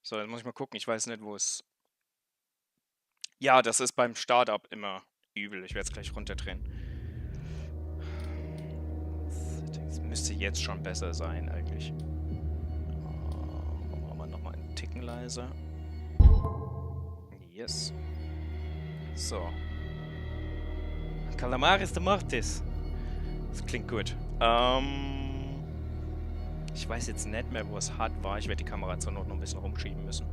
So, dann muss ich mal gucken. Ich weiß nicht, wo es... Ja, das ist beim Startup immer übel. Ich werde es gleich runterdrehen. Das müsste jetzt schon besser sein, eigentlich. Machen wir nochmal einen Ticken leiser. Yes. So. Calamaris de Mortis. Das klingt gut. Ich weiß jetzt nicht mehr, wo es hart war. Ich werde die Kamera zur Not noch ein bisschen rumschieben müssen.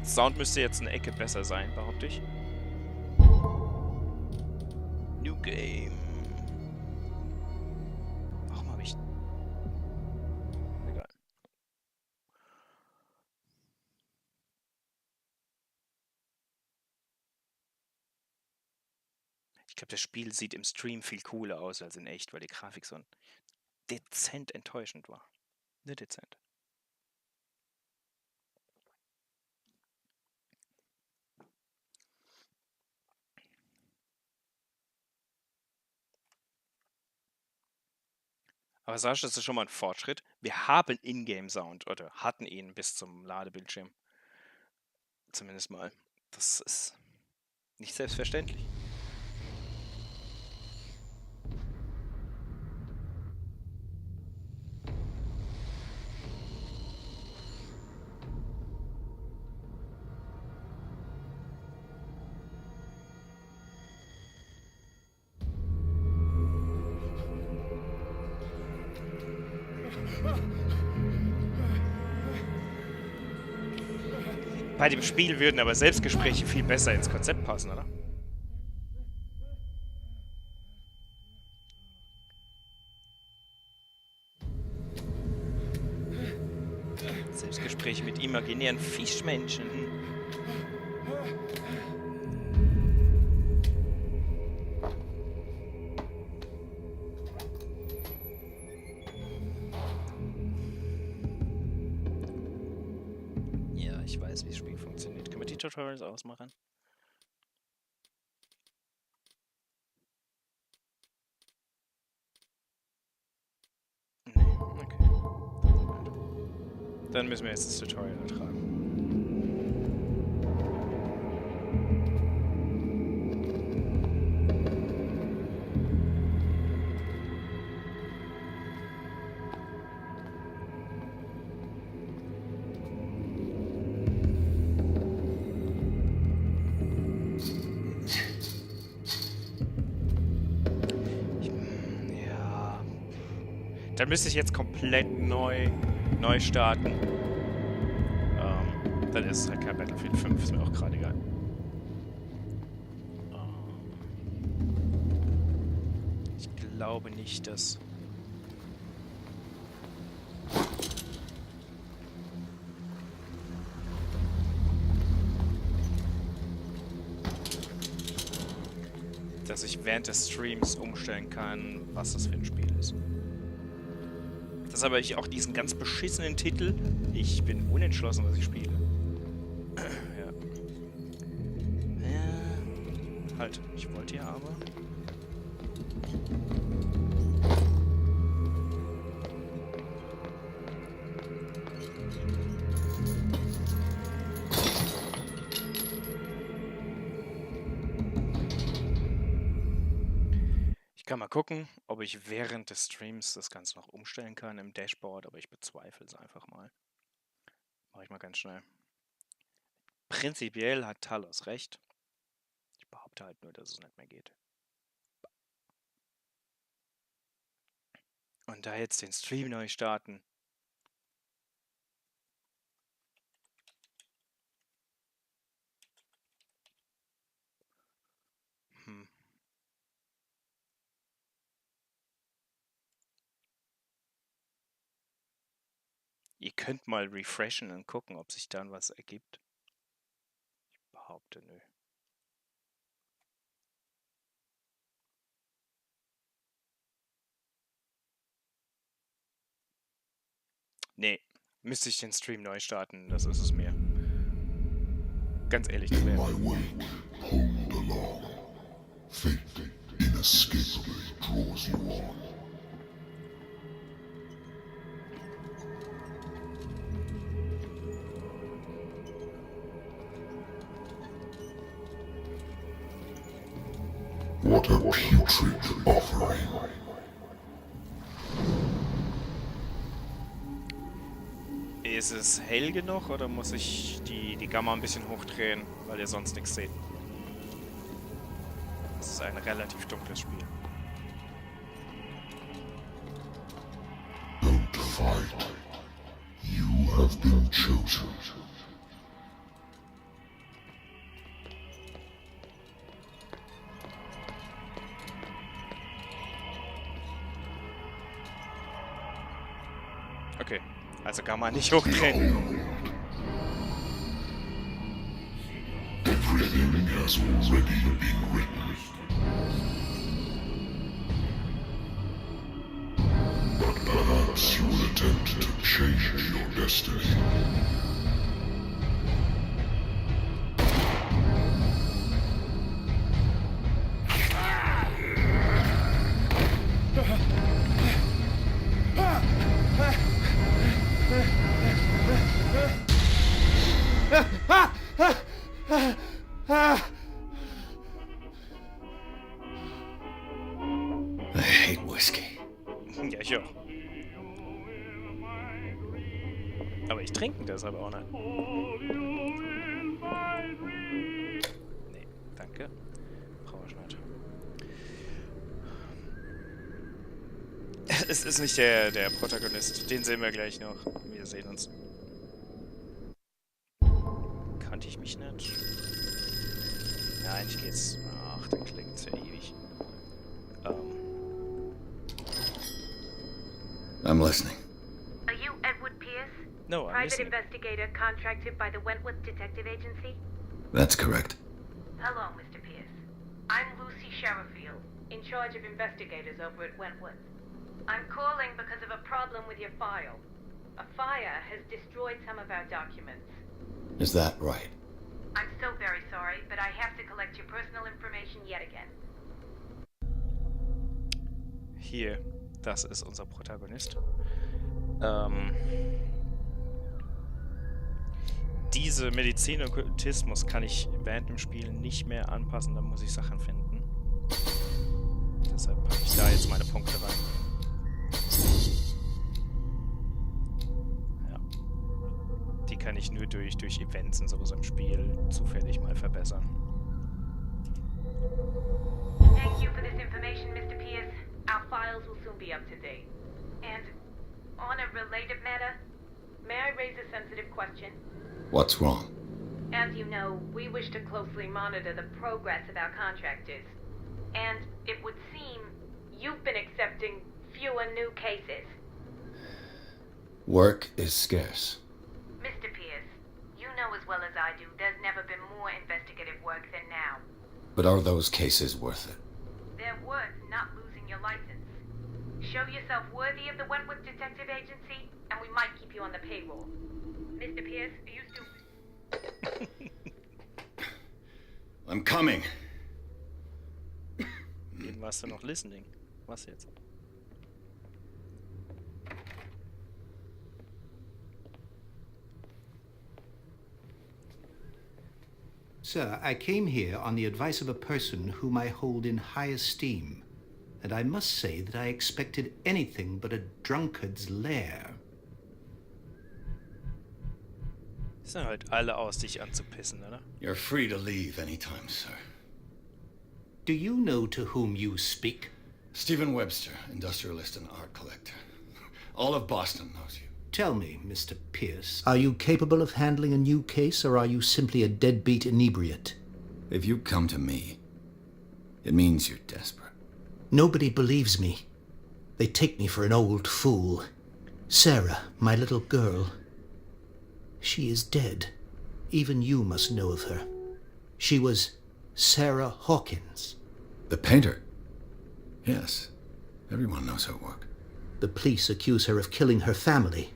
Sound müsste jetzt eine Ecke besser sein, behaupte ich. New Game. Warum habe ich... Egal. Ich glaube, das Spiel sieht im Stream viel cooler aus als in echt, weil die Grafik so dezent enttäuschend war. Nicht dezent. Aber Sascha, das ist schon mal ein Fortschritt. Wir haben Ingame-Sound oder hatten ihn bis zum Ladebildschirm. Zumindest mal. Das ist nicht selbstverständlich. Bei dem Spiel würden aber Selbstgespräche viel besser ins Konzept passen, oder? Selbstgespräche mit imaginären Fischmenschen. Ja, ich weiß, wie das Spiel funktioniert. Können wir die Tutorials ausmachen? Nee, okay. Dann müssen wir jetzt das Tutorial ertragen. Dann müsste ich jetzt komplett neu starten. Dann ist es halt kein Battlefield 5, ist mir auch gerade egal. Ich glaube nicht, dass... dass ich während des Streams umstellen kann, was das für ein Spiel ist. Deshalb habe ich auch diesen ganz beschissenen Titel. Ich bin unentschlossen, was ich spiele. Ja. Halt, ich wollte ja aber... Ich kann mal gucken, ob ich während des Streams das Ganze noch umstellen kann im Dashboard, aber ich bezweifle es einfach mal. Mache ich mal ganz schnell. Prinzipiell hat Talos recht. Ich behaupte halt nur, dass es nicht mehr geht. Und da jetzt den Stream neu starten. Ihr könnt mal refreshen und gucken, ob sich dann was ergibt. Ich behaupte, nö. Nee, müsste ich den Stream neu starten, das ist es mir. Ganz ehrlich, das wäre... What a putrid offering. Ist es hell genug oder muss ich die Gamma ein bisschen hochdrehen, weil ihr sonst nichts seht? Das ist ein relativ dunkles Spiel. Don't fight. You have been chosen. Okay, also Gamma nicht hochdrehen. Everything has already been written. But perhaps you will attempt to change your destiny. I hate whiskey. Ja, ich auch. Aber ich trinke deshalb auch nicht. Nee, danke. Brauche ich nicht. Es ist nicht der Protagonist. Den sehen wir gleich noch. Wir sehen uns. Kannte ich mich nicht? Ja, eigentlich geht's. Ach, dann klingt's ja ewig. I'm listening. Are you Edward Pierce? No, I'm Private listening. investigator contracted by the Wentworth Detective Agency? That's correct. Hello, Mr. Pierce. I'm Lucy Sherrifield, in charge of investigators over at Wentworth. I'm calling because of a problem with your file. A fire has destroyed some of our documents. Is that right? I'm so very sorry, but I have to collect your personal information yet again. Hier, das ist unser Protagonist. Diese Medizin und Okkultismus kann ich während dem Spiel nicht mehr anpassen, da muss ich Sachen finden. Deshalb packe ich da jetzt meine Punkte rein. Ja. Die kann ich nur durch Events in sowas im Spiel zufällig mal verbessern. Thank you for this information, Mr. Pierce. Our files will soon be up to date. And on a related matter, may I raise a sensitive question? What's wrong? As you know, we wish to closely monitor the progress of our contractors. And it would seem you've been accepting fewer new cases. Work is scarce. Mr. Pierce, you know as well as I do there's never been more investigative work than now. But are those cases worth it? They're worth not losing your license. Show yourself worthy of the Wentworth Detective Agency, and we might keep you on the payroll. Mr. Pierce, are you still... I'm coming. Eben warst du noch listening. Was jetzt? Sir, I came here on the advice of a person whom I hold in high esteem, and I must say that I expected anything but a drunkard's lair. Sind halt alle aus, dich anzupissen, oder? You're free to leave anytime, sir. Do you know to whom you speak? Stephen Webster, industrialist and art collector. All of Boston knows you. Tell me, Mr. Pierce, are you capable of handling a new case, or are you simply a deadbeat inebriate? If you come to me, it means you're desperate. Nobody believes me. They take me for an old fool. Sarah, my little girl, she is dead. Even you must know of her. She was Sarah Hawkins. The painter? Yes. Everyone knows her work. The police accuse her of killing her family.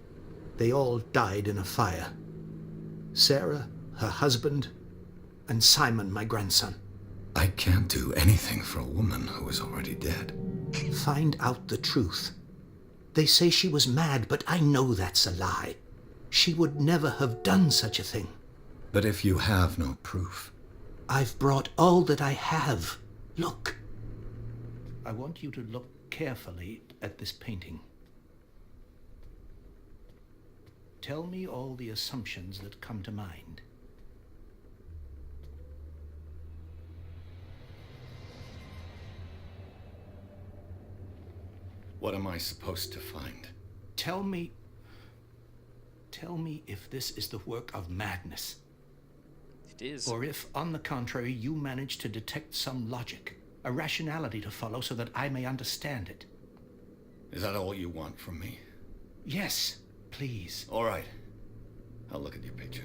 They all died in a fire. Sarah, her husband, and Simon, my grandson. I can't do anything for a woman who is already dead. Find out the truth. They say she was mad, but I know that's a lie. She would never have done such a thing. But if you have no proof... I've brought all that I have. Look, I want you to look carefully at this painting. Tell me all the assumptions that come to mind. What am I supposed to find? Tell me if this is the work of madness. It is. Or if, on the contrary, you manage to detect some logic, a rationality to follow so that I may understand it. Is that all you want from me? Yes, please. All right. I'll look at your picture.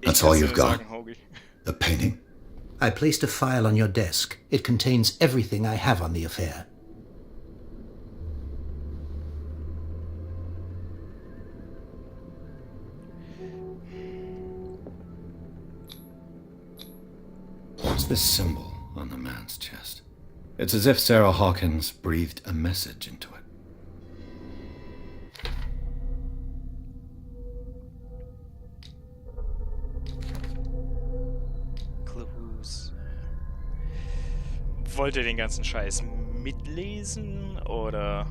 Ich That's all kann's you've nur got? sagen, Hoagie. The painting? I placed a file on your desk. It contains everything I have on the affair. What's this symbol on the man's chest? It's as if Sarah Hawkins breathed a message into it. Clues. Wollt ihr den ganzen Scheiß mitlesen oder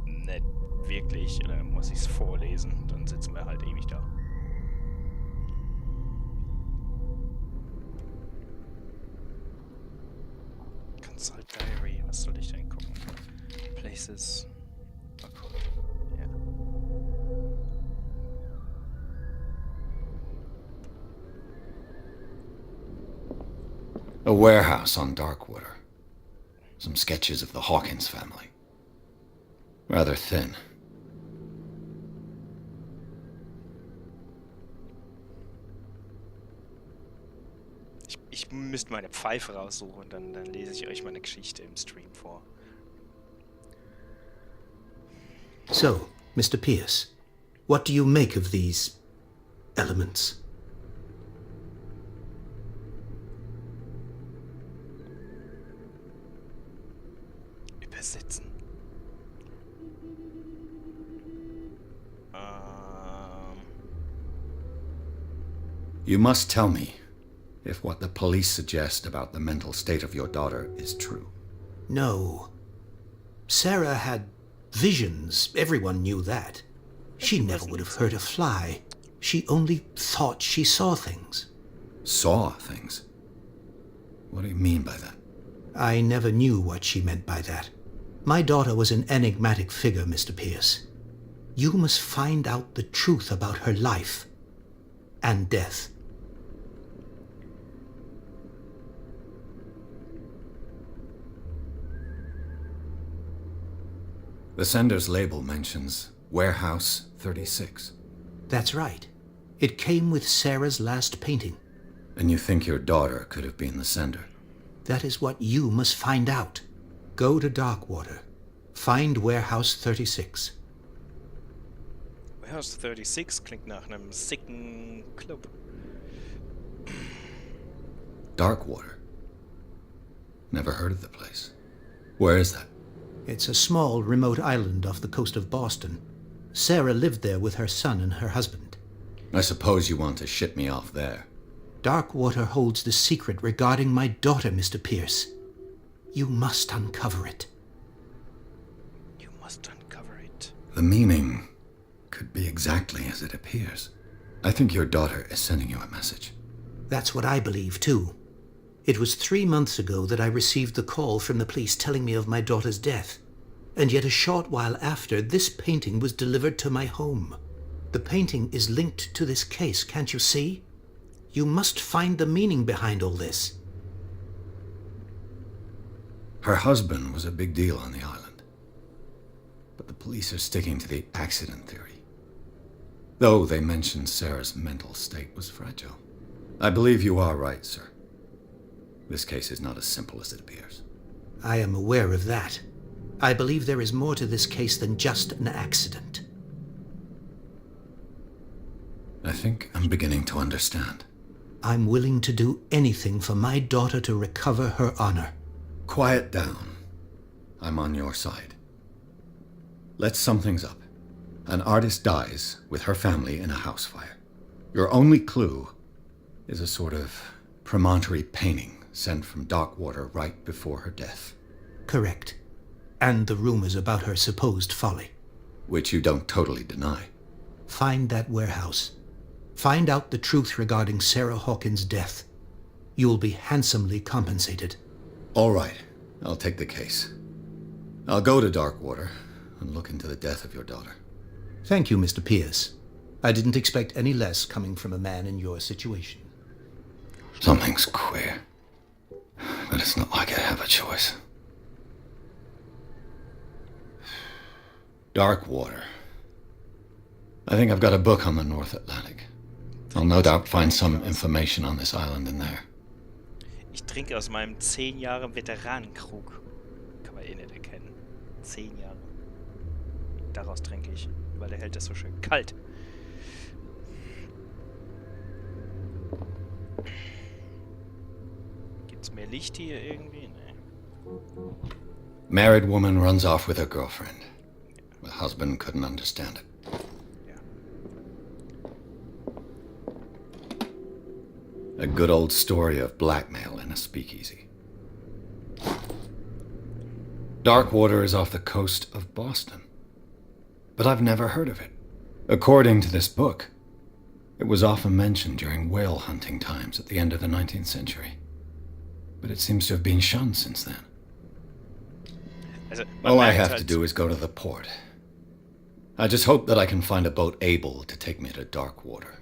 nicht wirklich? Oder muss ich es vorlesen? Dann sitzen wir halt ewig da. Consult Diary, was soll ich denn gucken? Places. Mal gucken. Ja. A warehouse on Darkwater. Some sketches of the Hawkins family. Rather thin. Ich müsste meine Pfeife raussuchen, dann lese ich euch meine Geschichte im Stream vor. So, Mr. Pierce, what do you make of these elements? Übersetzen. You must tell me if what the police suggest about the mental state of your daughter is true. No. Sarah had visions. Everyone knew that. She never would have hurt a fly. She only thought she saw things. Saw things? What do you mean by that? I never knew what she meant by that. My daughter was an enigmatic figure, Mr. Pierce. You must find out the truth about her life and death. The sender's label mentions Warehouse 36. That's right. It came with Sarah's last painting. And you think your daughter could have been the sender? That is what you must find out. Go to Darkwater. Find Warehouse 36. Warehouse 36 klingt nach einem sicken Club. Darkwater? Never heard of the place. Where is that? It's a small, remote island off the coast of Boston. Sarah lived there with her son and her husband. I suppose you want to ship me off there. Darkwater holds the secret regarding my daughter, Mr. Pierce. You must uncover it. You must uncover it. The meaning could be exactly as it appears. I think your daughter is sending you a message. That's what I believe, too. It was 3 months ago that I received the call from the police telling me of my daughter's death. And yet a short while after, this painting was delivered to my home. The painting is linked to this case, can't you see? You must find the meaning behind all this. Her husband was a big deal on the island. But the police are sticking to the accident theory. Though they mentioned Sarah's mental state was fragile. I believe you are right, sir. This case is not as simple as it appears. I am aware of that. I believe there is more to this case than just an accident. I think I'm beginning to understand. I'm willing to do anything for my daughter to recover her honor. Quiet down. I'm on your side. Let's sum things up. An artist dies with her family in a house fire. Your only clue is a sort of promontory painting sent from Darkwater right before her death. Correct. And the rumors about her supposed folly. Which you don't totally deny. Find that warehouse. Find out the truth regarding Sarah Hawkins' death. You'll be handsomely compensated. All right, I'll take the case. I'll go to Darkwater and look into the death of your daughter. Thank you, Mr. Pierce. I didn't expect any less coming from a man in your situation. Something's queer. But it's not like I have a choice. Darkwater. I think I've got a book on the North Atlantic. I'll no doubt find some information on this island in there. Ich trinke aus meinem 10 Jahre Veteranenkrug. Kann man eh nicht erkennen. 10 Jahre. Daraus trinke ich, weil der hält es so schön kalt. Gibt's mehr Licht hier irgendwie? Nee. Married woman runs off with her girlfriend. The husband couldn't understand it. A good old story of blackmail in a speakeasy. Darkwater is off the coast of Boston. But I've never heard of it. According to this book, it was often mentioned during whale hunting times at the end of the 19th century. But it seems to have been shunned since then. Also, All I have to do is go to the port. I just hope that I can find a boat able to take me to Darkwater.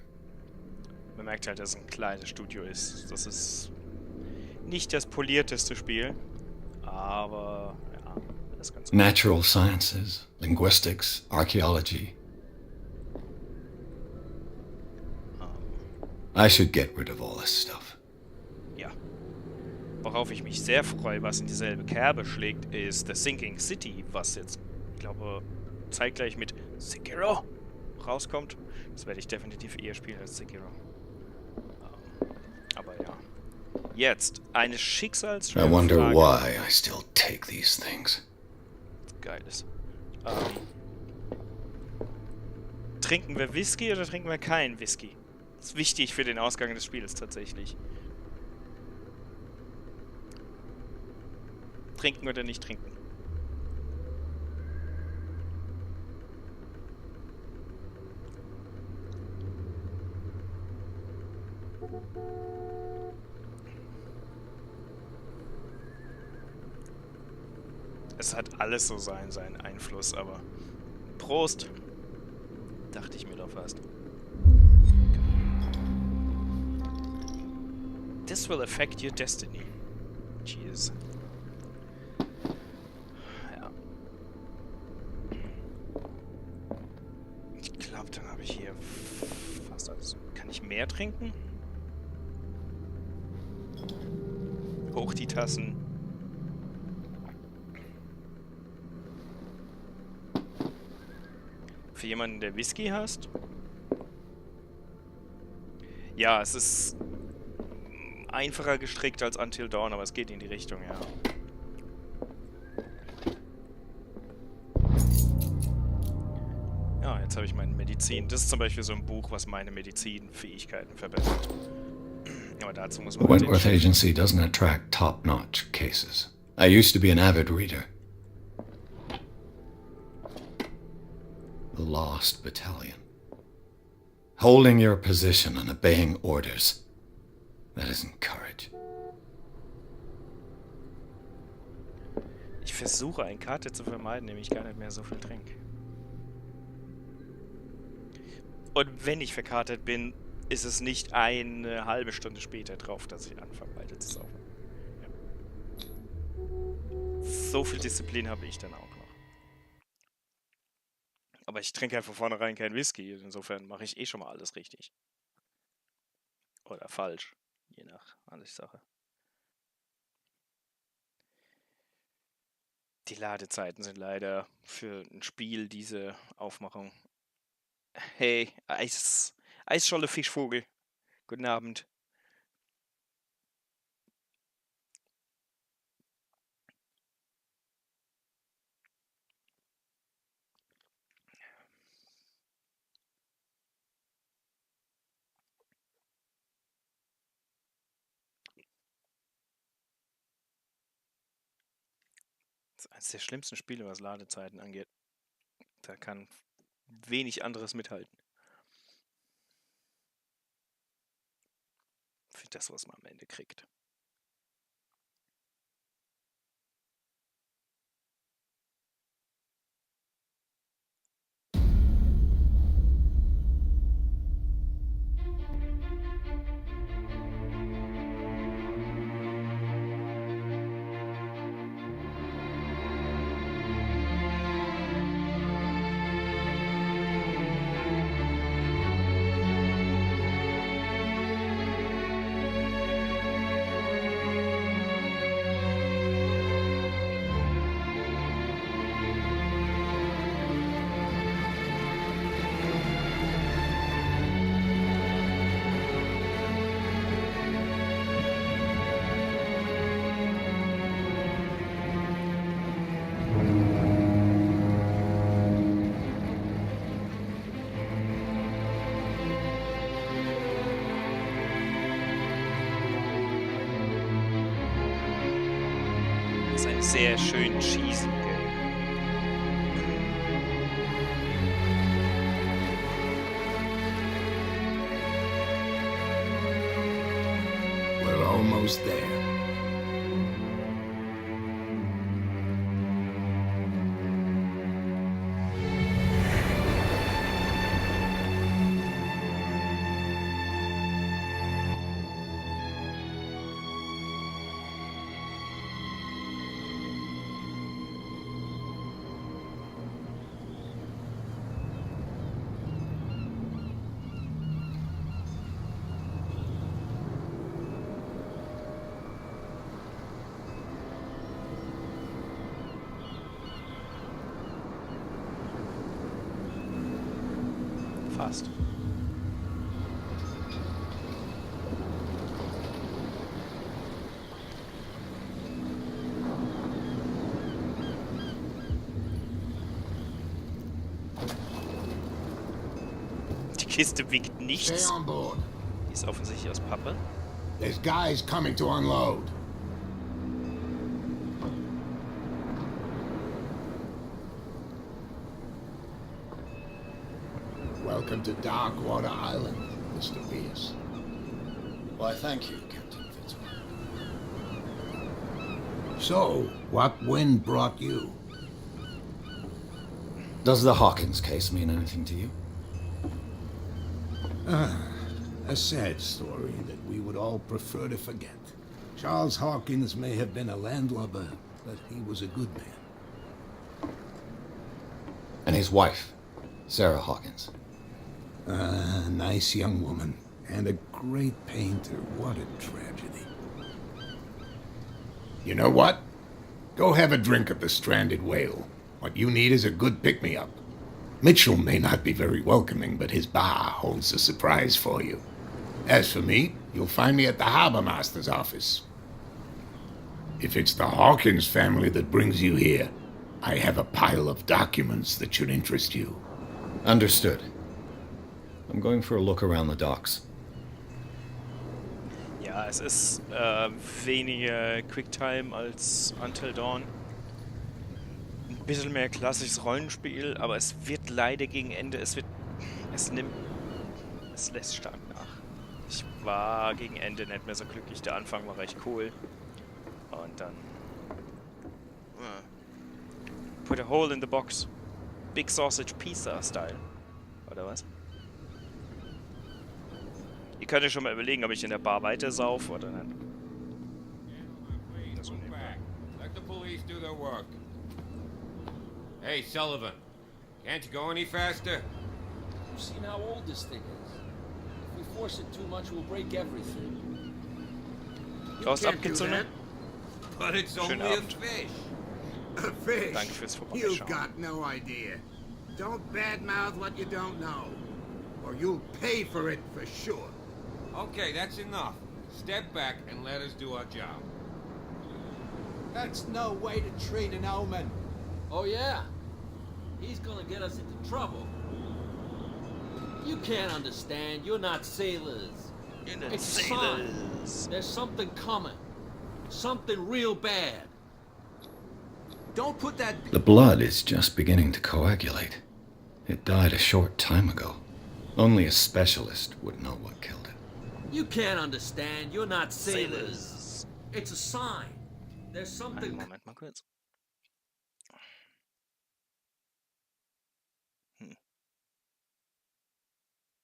Man merkt halt, dass es ein kleines Studio ist. Das ist nicht das polierteste Spiel, aber ja, das ist ganz gut. Natural sciences, linguistics, archaeology. I should get rid of all this stuff. Ja. Worauf ich mich sehr freue, was in dieselbe Kerbe schlägt, ist The Sinking City, was jetzt, ich glaube, zeitgleich mit Sekiro rauskommt. Das werde ich definitiv eher spielen als Sekiro. Aber ja. Jetzt eine Schicksalsschwere I wonder Frage. why I still take these things. Geiles. Trinken wir Whisky oder trinken wir keinen Whisky? Das ist wichtig für den Ausgang des Spiels tatsächlich. Trinken oder nicht trinken? Es hat alles so seinen Einfluss, aber Prost! Dachte ich mir doch fast. This will affect your destiny. Cheers. Ja. Ich glaube, dann habe ich hier fast alles. Kann ich mehr trinken? Hoch die Tassen. Für jemanden, der Whisky hasst? Ja, es ist einfacher gestrickt als Until Dawn, aber es geht in die Richtung, ja. Ja, jetzt habe ich meine Medizin. Das ist zum Beispiel so ein Buch, was meine Medizinfähigkeiten verbessert. Aber dazu muss man... The Wentworth Agency doesn't attract top-notch cases. I used to be an avid reader. The Lost Battalion. Holding your position and obeying orders. That isn't courage. Ich versuche, eine Karte zu vermeiden, indem ich gar nicht mehr so viel trinke. Und wenn ich verkartet bin, ist es nicht eine halbe Stunde später drauf, dass ich anfange, weiter zu saufen. Ja. So viel Disziplin habe ich dann auch noch. Aber ich trinke halt von vornherein keinen Whisky, insofern mache ich eh schon mal alles richtig. Oder falsch, je nach Ansichtssache. Die Ladezeiten sind leider für ein Spiel diese Aufmachung. Hey, Eisscholle Fischvogel. Guten Abend. Das ist eines der schlimmsten Spiele, was Ladezeiten angeht. Da kann wenig anderes mithalten. Für das, was man am Ende kriegt. Das ist ein sehr schön cheesy Game. We're almost there. Fast. Die Kiste wiegt Stay nichts. on board. Die ist offensichtlich aus Pappe. There's guys coming to unload. Welcome to Darkwater Island, Mr. Pierce. Why, thank you, Captain Fitzroy. So, what wind brought you? Does the Hawkins case mean anything to you? A sad story that we would all prefer to forget. Charles Hawkins may have been a landlubber, but he was a good man. And his wife, Sarah Hawkins. A nice young woman, and a great painter. What a tragedy. You know what? Go have a drink at the Stranded Whale. What you need is a good pick-me-up. Mitchell may not be very welcoming, but his bar holds a surprise for you. As for me, you'll find me at the Harbor Master's office. If it's the Hawkins family that brings you here, I have a pile of documents that should interest you. Understood. I'm going for a look around the docks. Ja, es ist weniger Quicktime als Until Dawn. Ein bisschen mehr klassisches Rollenspiel, aber es wird leider gegen Ende, es lässt stark nach. Ich war gegen Ende nicht mehr so glücklich, der Anfang war recht cool. Und dann... Put a hole in the box. Big Sausage Pizza Style. Oder was? Ihr könnt ja schon mal überlegen, ob ich in der Bar weiter sauf oder nicht. Das Move back. Let the police do their work. Hey, Sullivan. Can't you go any faster? You've seen how old this thing is. If we force it too much, we'll break everything. Raus abgezündet. But it's Schönen only a Abend. fish. A fish? Danke fürs You've Vorbeischauen. got no idea. Don't badmouth what you don't know. Or you'll pay for it for sure. Okay, that's enough. Step back and let us do our job. That's no way to treat an omen. Oh yeah? He's gonna get us into trouble. You can't understand. You're not sailors. It's a sign. There's something coming. Something real bad. Don't put that... The blood is just beginning to coagulate. It died a short time ago. Only a specialist would know what killed it. You can't understand. You're not sailors. It's a sign. There's something... Moment mal kurz.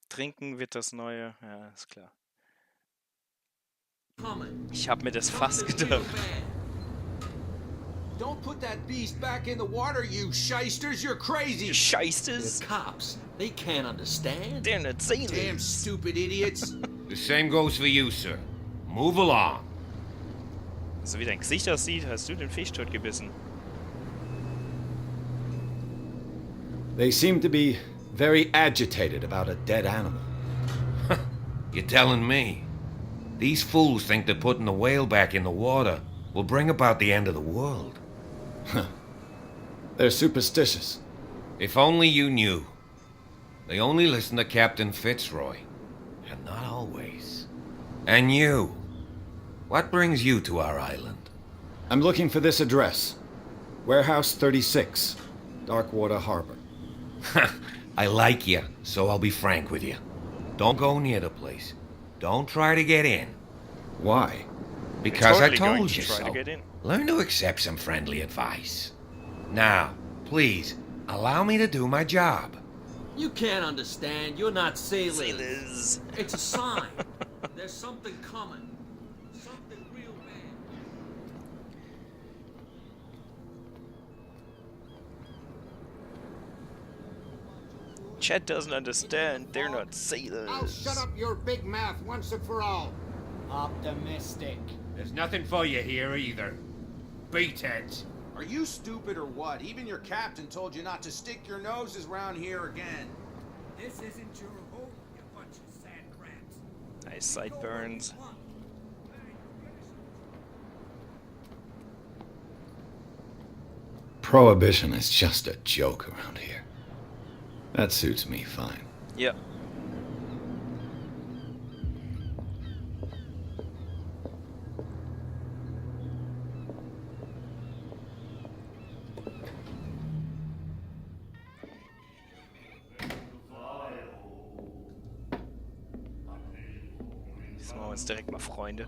Trinken wird das Neue. Ja, ist klar. coming. Ich habe mir das fast Something real gedacht. bad. Don't put that beast back in the water, you shysters! You're crazy! Die Scheistes. The cops, they can't understand. They're not Damn sailors. stupid idiots! The same goes for you, sir. Move along. So wie dein Gesicht aussieht, hast du den Fisch tot gebissen. They seem to be very agitated about a dead animal. You're telling me? These fools think that putting the whale back in the water will bring about the end of the world. They're superstitious. If only you knew. They only listen to Captain Fitzroy. And not always. And you. What brings you to our island? I'm looking for this address. Warehouse 36, Darkwater Harbor. I like you, so I'll be frank with you. Don't go near the place. Don't try to get in. Why? Because Totally I going told to you try to so. get in. Learn to accept some friendly advice. Now, please, allow me to do my job. You can't understand. You're not sailors. Sailors. It's a sign. There's something coming. Something real bad. Chet doesn't understand. They're not sailors. I'll shut up your big mouth once and for all. Optimistic. There's nothing for you here either. Beat it. Are you stupid or what? Even your captain told you not to stick your noses round here again. This isn't your home, you bunch of sad crabs. Nice sideburns. Prohibition is just a joke around here. That suits me fine. Yep. Jetzt machen wir uns direkt mal Freunde.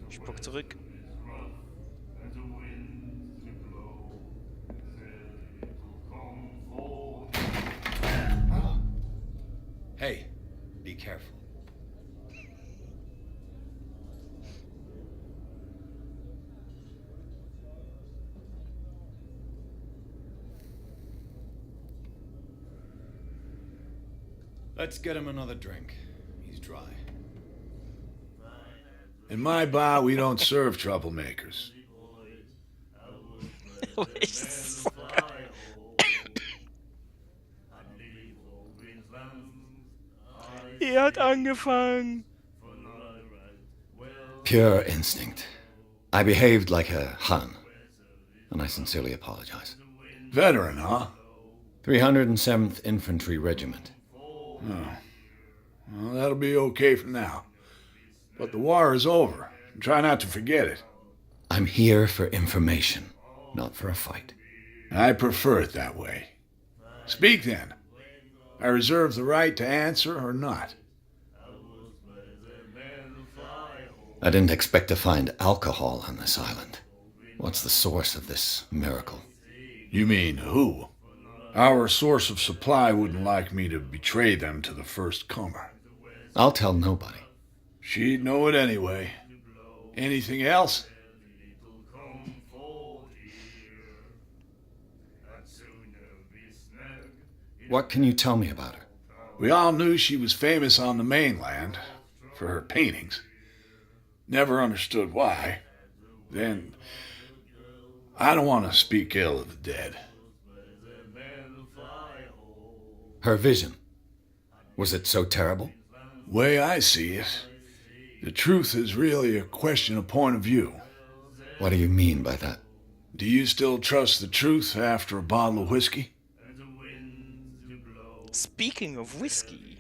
Spuck zurück. Hey, be careful. Let's get him another drink. He's dry. In my bar, we don't serve troublemakers. Er hat angefangen. Pure instinct. I behaved like a Hun, and I sincerely apologize. Veteran, huh? 307th Infantry Regiment. Well, that'll be okay for now. But the war is over. Try not to forget it. I'm here for information, not for a fight. I prefer it that way. Speak then. I reserve the right to answer or not. I didn't expect to find alcohol on this island. What's the source of this miracle? You mean who? Our source of supply wouldn't like me to betray them to the first comer. I'll tell nobody. She'd know it anyway. Anything else? What can you tell me about her? We all knew she was famous on the mainland for her paintings. Never understood why. Then, I don't want to speak ill of the dead. Her vision. Was it so terrible? Way I see it, the truth is really a question of point of view. What do you mean by that? Do you still trust the truth after a bottle of whiskey? Speaking of whiskey.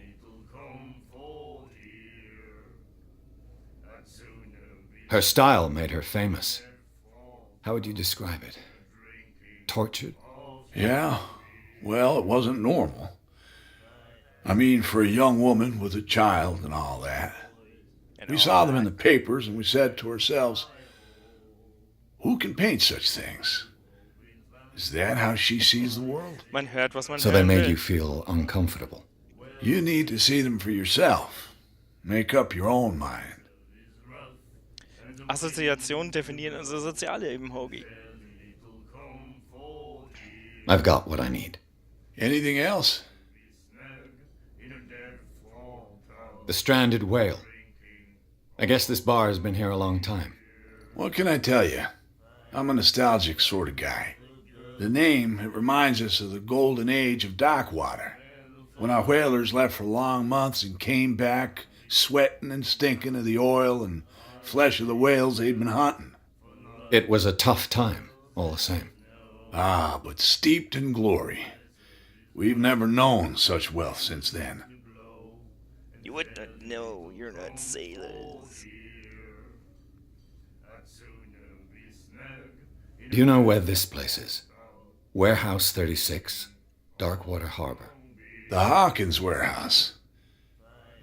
Her style made her famous. How would you describe it? Tortured? Yeah, well, it wasn't normal. I mean, for a young woman with a child and all that. We saw them in the papers and we said to ourselves, who can paint such things? Is that how she sees the world? Man hört, was man So they hören made will. you feel uncomfortable. You need to see them for yourself. Make up your own mind. Assoziationen definieren unsere Sozialleben, Hoagie. I've got what I need. Anything else? The stranded whale. I guess this bar has been here a long time. What can I tell you? I'm a nostalgic sort of guy. The name, it reminds us of the golden age of Darkwater, when our whalers left for long months and came back sweating and stinking of the oil and flesh of the whales they'd been hunting. It was a tough time, all the same. Ah, but steeped in glory. We've never known such wealth since then. You would not know, you're not sailors. Do you know where this place is? Warehouse 36, Darkwater Harbor. The Hawkins warehouse.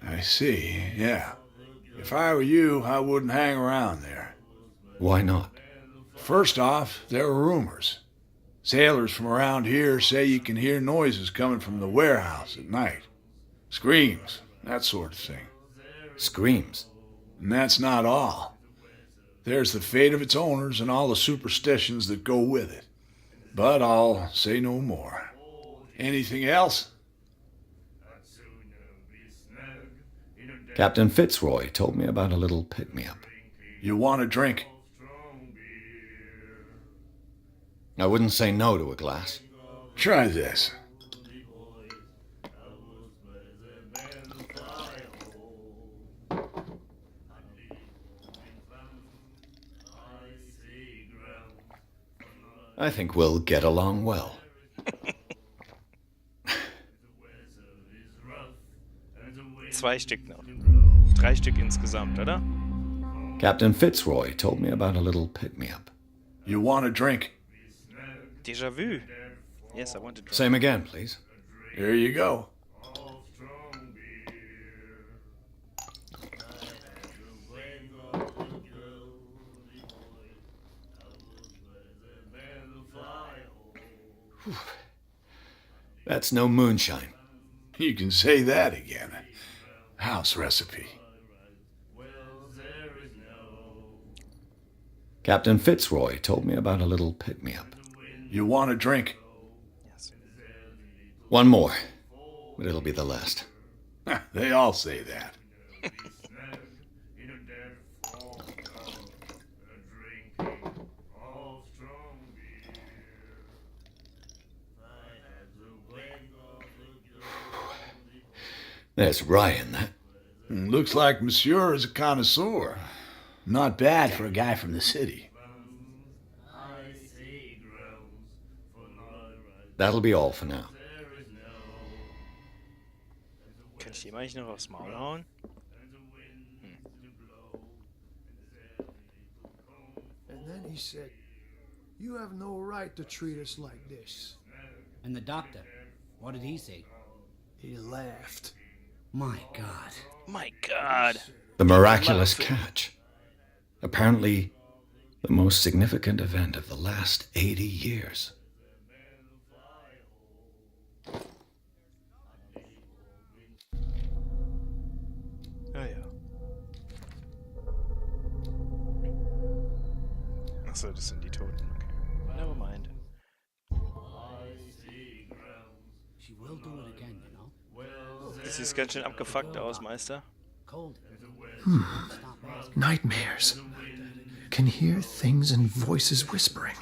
I see, yeah. If I were you, I wouldn't hang around there. Why not? First off, there are rumors. Sailors from around here say you can hear noises coming from the warehouse at night. Screams, that sort of thing. Screams? And that's not all. There's the fate of its owners and all the superstitions that go with it. But I'll say no more. Anything else? Captain Fitzroy told me about a little pick-me-up. You want a drink? I wouldn't say no to a glass. Try this. I think we'll get along well. 2 Stück noch. 3 Stück insgesamt, oder? Captain Fitzroy told me about a little pick-me-up. You want a drink? Déjà vu. Yes, I want to drink. Same again, please. Here you go. That's no moonshine. You can say that again. House recipe. Captain Fitzroy told me about a little pick-me-up. You want a drink? Yes. One more, but it'll be the last. They all say that. There's rye in that. Looks like Monsieur is a connoisseur. Not bad for a guy from the city. That'll be all for now. Kann ich dem eigentlich noch aufs Maul hauen? And then he said, "You have no right to treat us like this." And the doctor, what did he say? He laughed. My God. My God. The miraculous catch. Apparently, the most significant event of the last 80 years. Ja, ja. Achso, das sind die Toten. Okay. Never mind. She will do it again, you know. Das sieht ganz schön abgefuckt aus, Meister. Cold. Nightmares. Can hear things and voices whispering.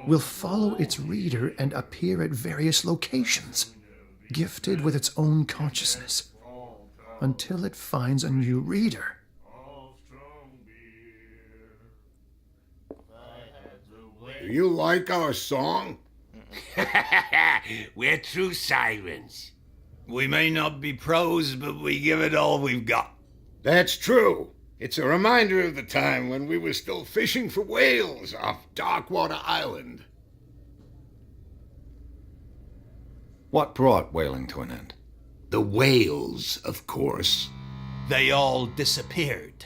Will follow its reader and appear at various locations, gifted with its own consciousness, until it finds a new reader. Do you like our song? We're true sirens. We may not be pros, but we give it all we've got. That's true. It's a reminder of the time when we were still fishing for whales off Darkwater Island. What brought whaling to an end? The whales, of course. They all disappeared.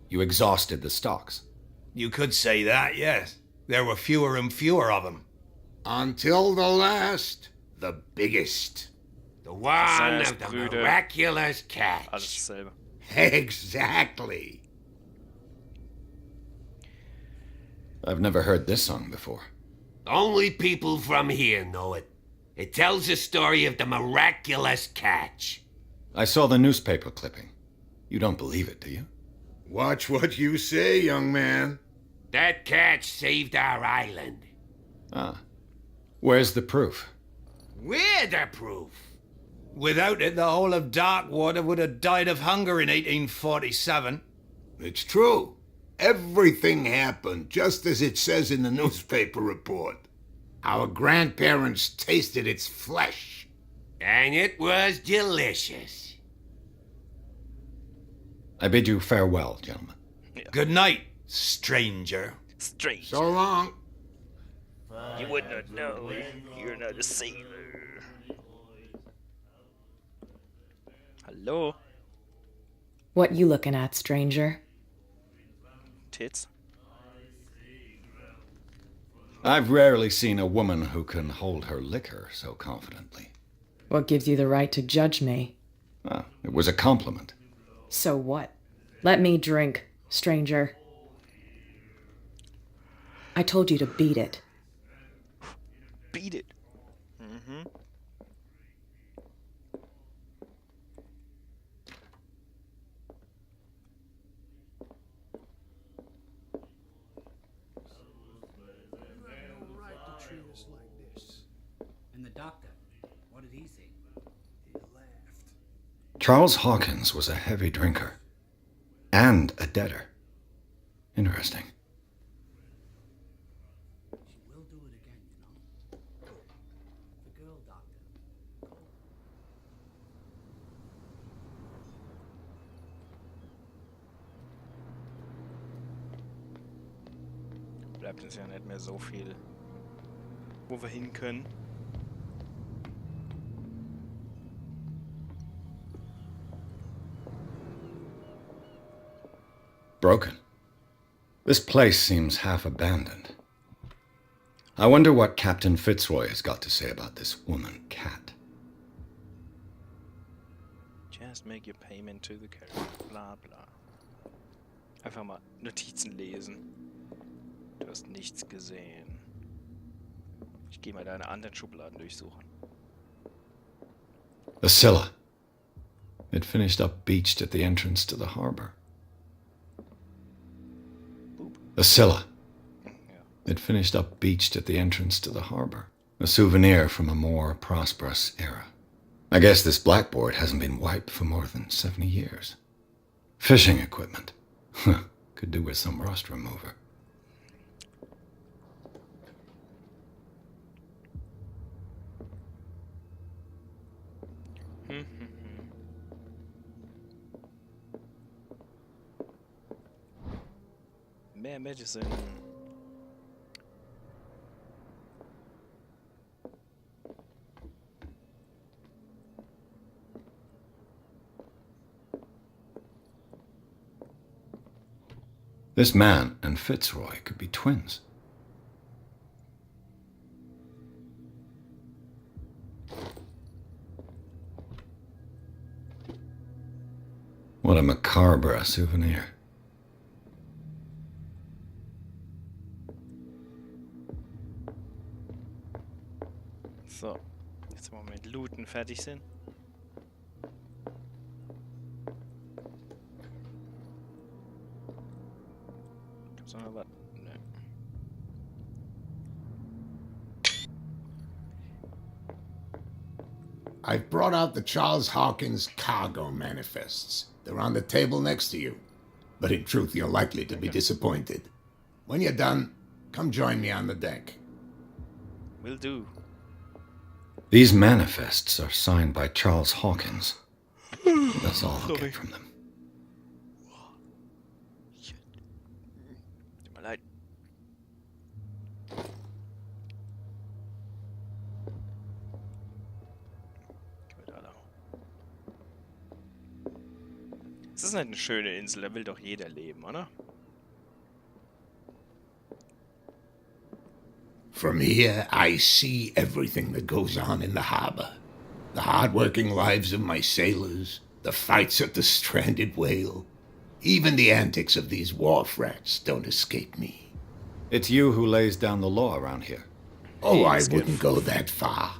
You exhausted the stocks. You could say that, yes. There were fewer and fewer of them. Until the last, the biggest. The one of the miraculous catch. Alles dasselbe. Exactly. I've never heard this song before. Only people from here know it. It tells the story of the miraculous catch. I saw the newspaper clipping. You don't believe it, do you? Watch what you say, young man. That catch saved our island. Ah. Where's the proof? We're the proof. Without it, the whole of Darkwater would have died of hunger in 1847. It's true. Everything happened just as it says in the newspaper report. Our grandparents tasted its flesh. And it was delicious. I bid you farewell, gentlemen. Ja. Good night, stranger. Strange. So long. You would not know. You're not a sailor. Hallo? What you looking at, stranger? Tits? I've rarely seen a woman who can hold her liquor so confidently. What gives you the right to judge me? Ah, it was a compliment. So what? Let me drink, stranger. I told you to beat it. Beat it. Mhm. And the doctor, what did he see? Charles Hawkins was a heavy drinker. And a debtor. Interesting. She will do it again, you know. The girl doctor. Bleibt uns ja nicht mehr so viel, wo wir hin können. Broken. This place seems half abandoned. I wonder what Captain Fitzroy has got to say about this woman, Cat. Just make your payment to the carrier. Bla bla. Einfach mal Notizen lesen. Du hast nichts gesehen. Ich gehe mal deine anderen Schubladen durchsuchen. The Scylla. It finished up beached at the entrance to the harbor. The Scylla. It finished up beached at the entrance to the harbor. A souvenir from a more prosperous era. I guess this blackboard hasn't been wiped for more than 70 years. Fishing equipment. Could do with some rust remover. Mehr Medicine. This man and Fitzroy could be twins. What a macabre souvenir. So, jetzt wollen wir mit Looten fertig sind. Gibt's noch was? Nee. I've brought out the Charles Hawkins cargo manifests. They're on the table next to you. But in truth, you're likely to be disappointed. When you're done, come join me on the deck. Will do. These manifests are signed by Charles Hawkins. That's all I'll get from them. ist halt eine schöne Insel, da will doch jeder leben, oder? From here, I see everything that goes on in the harbor. The hard-working lives of my sailors, the fights at the stranded whale. Even the antics of these wharf rats don't escape me. It's you who lays down the law around here. Oh, I wouldn't go that far.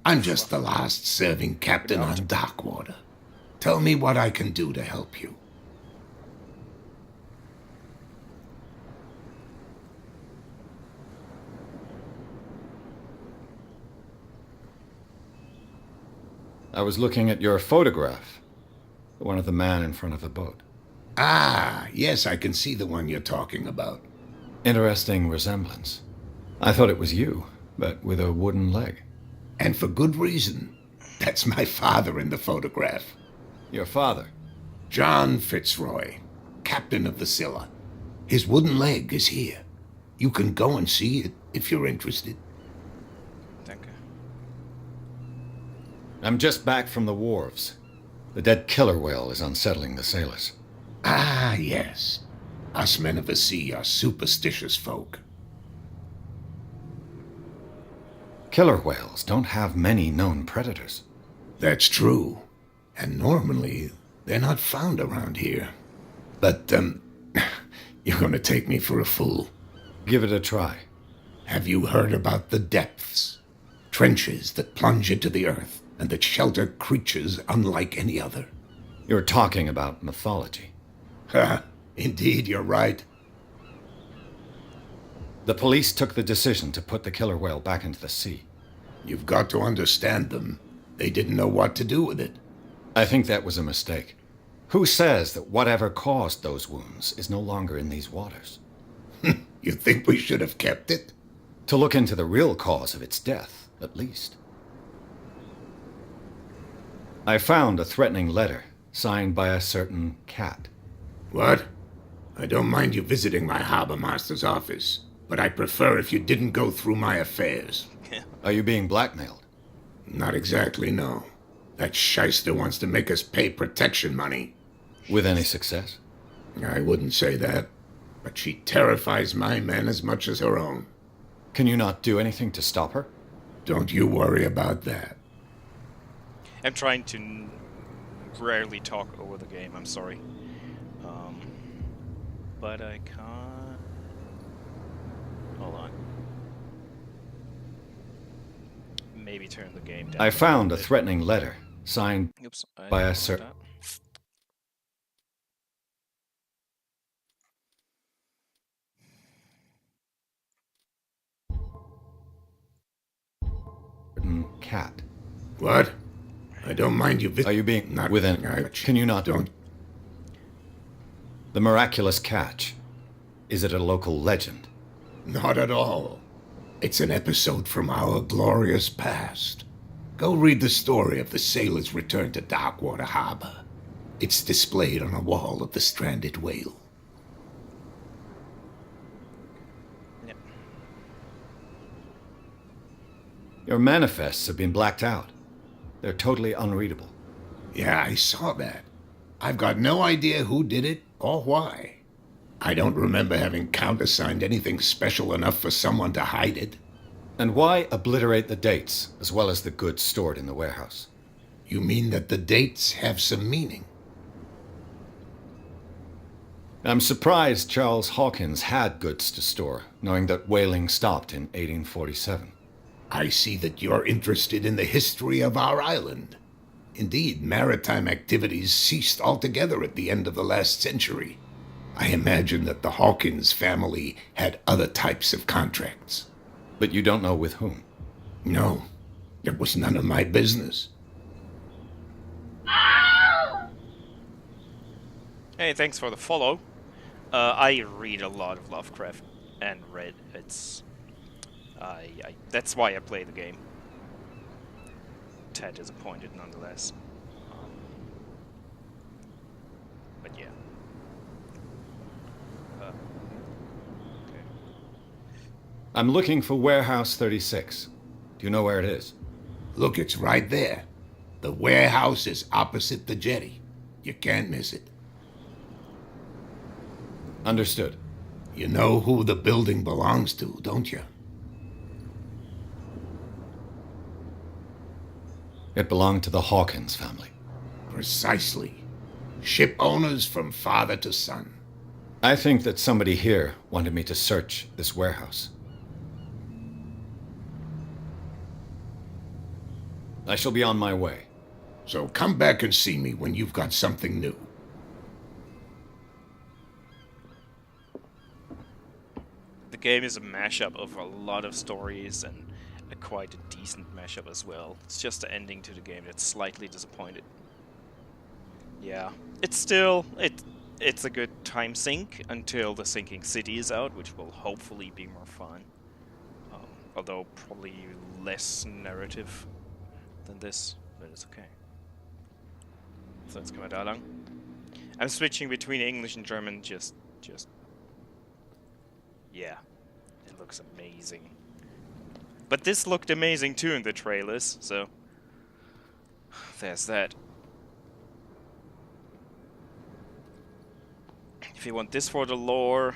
I'm just the last serving captain on Darkwater. Tell me what I can do to help you. I was looking at your photograph. The one of the man in front of the boat. Ah, yes, I can see the one you're talking about. Interesting resemblance. I thought it was you, but with a wooden leg. And for good reason. That's my father in the photograph. Your father? John Fitzroy, captain of the Scylla. His wooden leg is here. You can go and see it if you're interested. Danke. I'm just back from the wharves. The dead killer whale is unsettling the sailors. Ah, yes. Us men of the sea are superstitious folk. Killer whales don't have many known predators. That's true. And normally, they're not found around here. But, you're gonna take me for a fool. Give it a try. Have you heard about the depths? Trenches that plunge into the earth and that shelter creatures unlike any other. You're talking about mythology. Ha! Indeed, you're right. The police took the decision to put the killer whale back into the sea. You've got to understand them. They didn't know what to do with it. I think that was a mistake. Who says that whatever caused those wounds is no longer in these waters? You think we should have kept it? To look into the real cause of its death, at least. I found a threatening letter signed by a certain cat. What? I don't mind you visiting my harbor master's office, but I'd prefer if you didn't go through my affairs. Are you being blackmailed? Not exactly, no. That shyster wants to make us pay protection money. With any success? I wouldn't say that, but she terrifies my men as much as her own. Can you not do anything to stop her? Don't you worry about that. I'm trying to rarely talk over the game, I'm sorry. But I can't... Hold on. Maybe turn the game down. I found a threatening letter signed by a certain... cat. What? I don't mind you Are you being... not with an... Can you not... Don't... The miraculous catch. Is it a local legend? Not at all. It's an episode from our glorious past. Go read the story of the sailor's return to Darkwater Harbor. It's displayed on a wall of the stranded whale. Yep. Your manifests have been blacked out. They're totally unreadable. Yeah, I saw that. I've got no idea who did it or why. I don't remember having countersigned anything special enough for someone to hide it. And why obliterate the dates, as well as the goods stored in the warehouse? You mean that the dates have some meaning? I'm surprised Charles Hawkins had goods to store, knowing that whaling stopped in 1847. I see that you're interested in the history of our island. Indeed, maritime activities ceased altogether at the end of the last century. I imagine that the Hawkins family had other types of contracts. But you don't know with whom? No, it was none of my business. Hey, thanks for the follow. I read a lot of Lovecraft and read. That's why I play the game. Tad disappointed nonetheless. But yeah. Okay. I'm looking for Warehouse 36. Do you know where it is? Look, it's right there. The warehouse is opposite the jetty. You can't miss it. Understood. You know who the building belongs to, don't you? It belonged to the Hawkins family. Precisely. Ship owners from father to son. I think that somebody here wanted me to search this warehouse. I shall be on my way. So come back and see me when you've got something new. The game is a mashup of a lot of stories and quite a decent mashup as well. It's just the ending to the game that's slightly disappointed. Yeah, it's still it's a good time sink until the Sinking City is out, which will hopefully be more fun. Although probably less narrative than this, but it's okay. So let's come da lang. I'm switching between English and German. Just yeah, it looks amazing. But this looked amazing too in the trailers, so there's that. If you want this for the lore...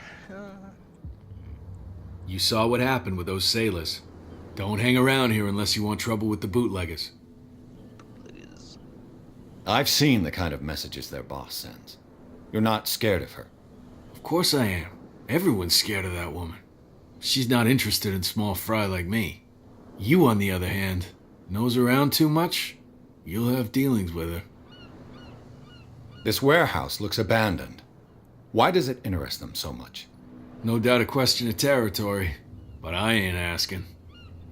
You saw what happened with those sailors. Don't hang around here unless you want trouble with the bootleggers. I've seen the kind of messages their boss sends. You're not scared of her? Of course I am. Everyone's scared of that woman. She's not interested in small fry like me. You, on the other hand, nose around too much, you'll have dealings with her. This warehouse looks abandoned. Why does it interest them so much? No doubt a question of territory, but I ain't asking.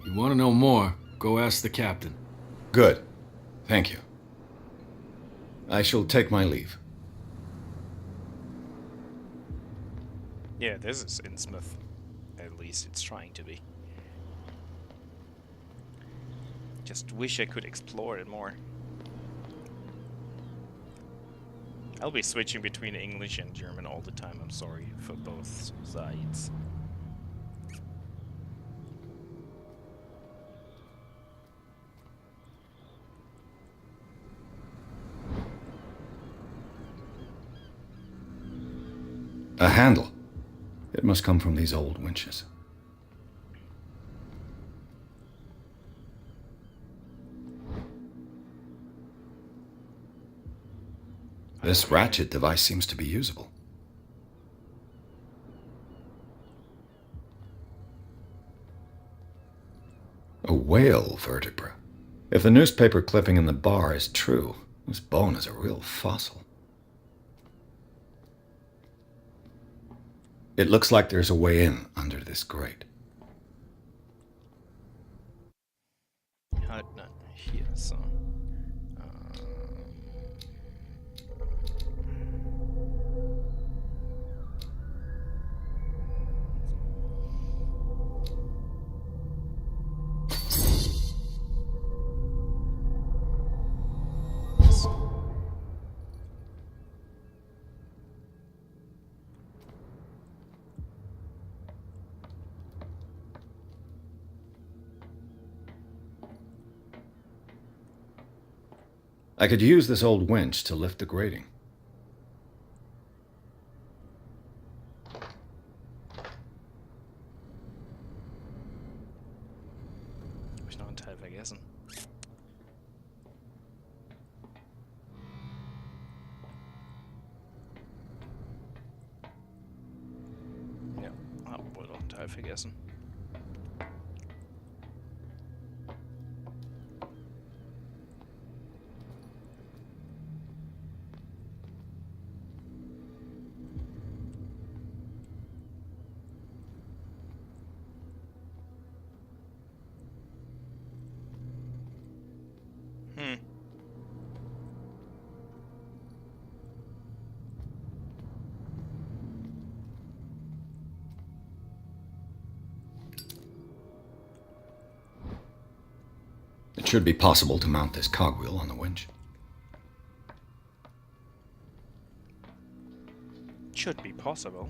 You want to know more, go ask the captain. Good. Thank you. I shall take my leave. Yeah, this is Innsmouth. At least it's trying to be. Just wish I could explore it more. I'll be switching between English and German all the time, I'm sorry for both sides. A handle. It must come from these old winches. This ratchet device seems to be usable. A whale vertebra. If the newspaper clipping in the bar is true, this bone is a real fossil. It looks like there's a way in under this grate. Halt, nein, hier, so. I could use this old winch to lift the grating. Hab ich noch einen Teil vergessen? Ja, hab wohl noch einen Teil vergessen. It should be possible to mount this cogwheel on the winch. Should be possible.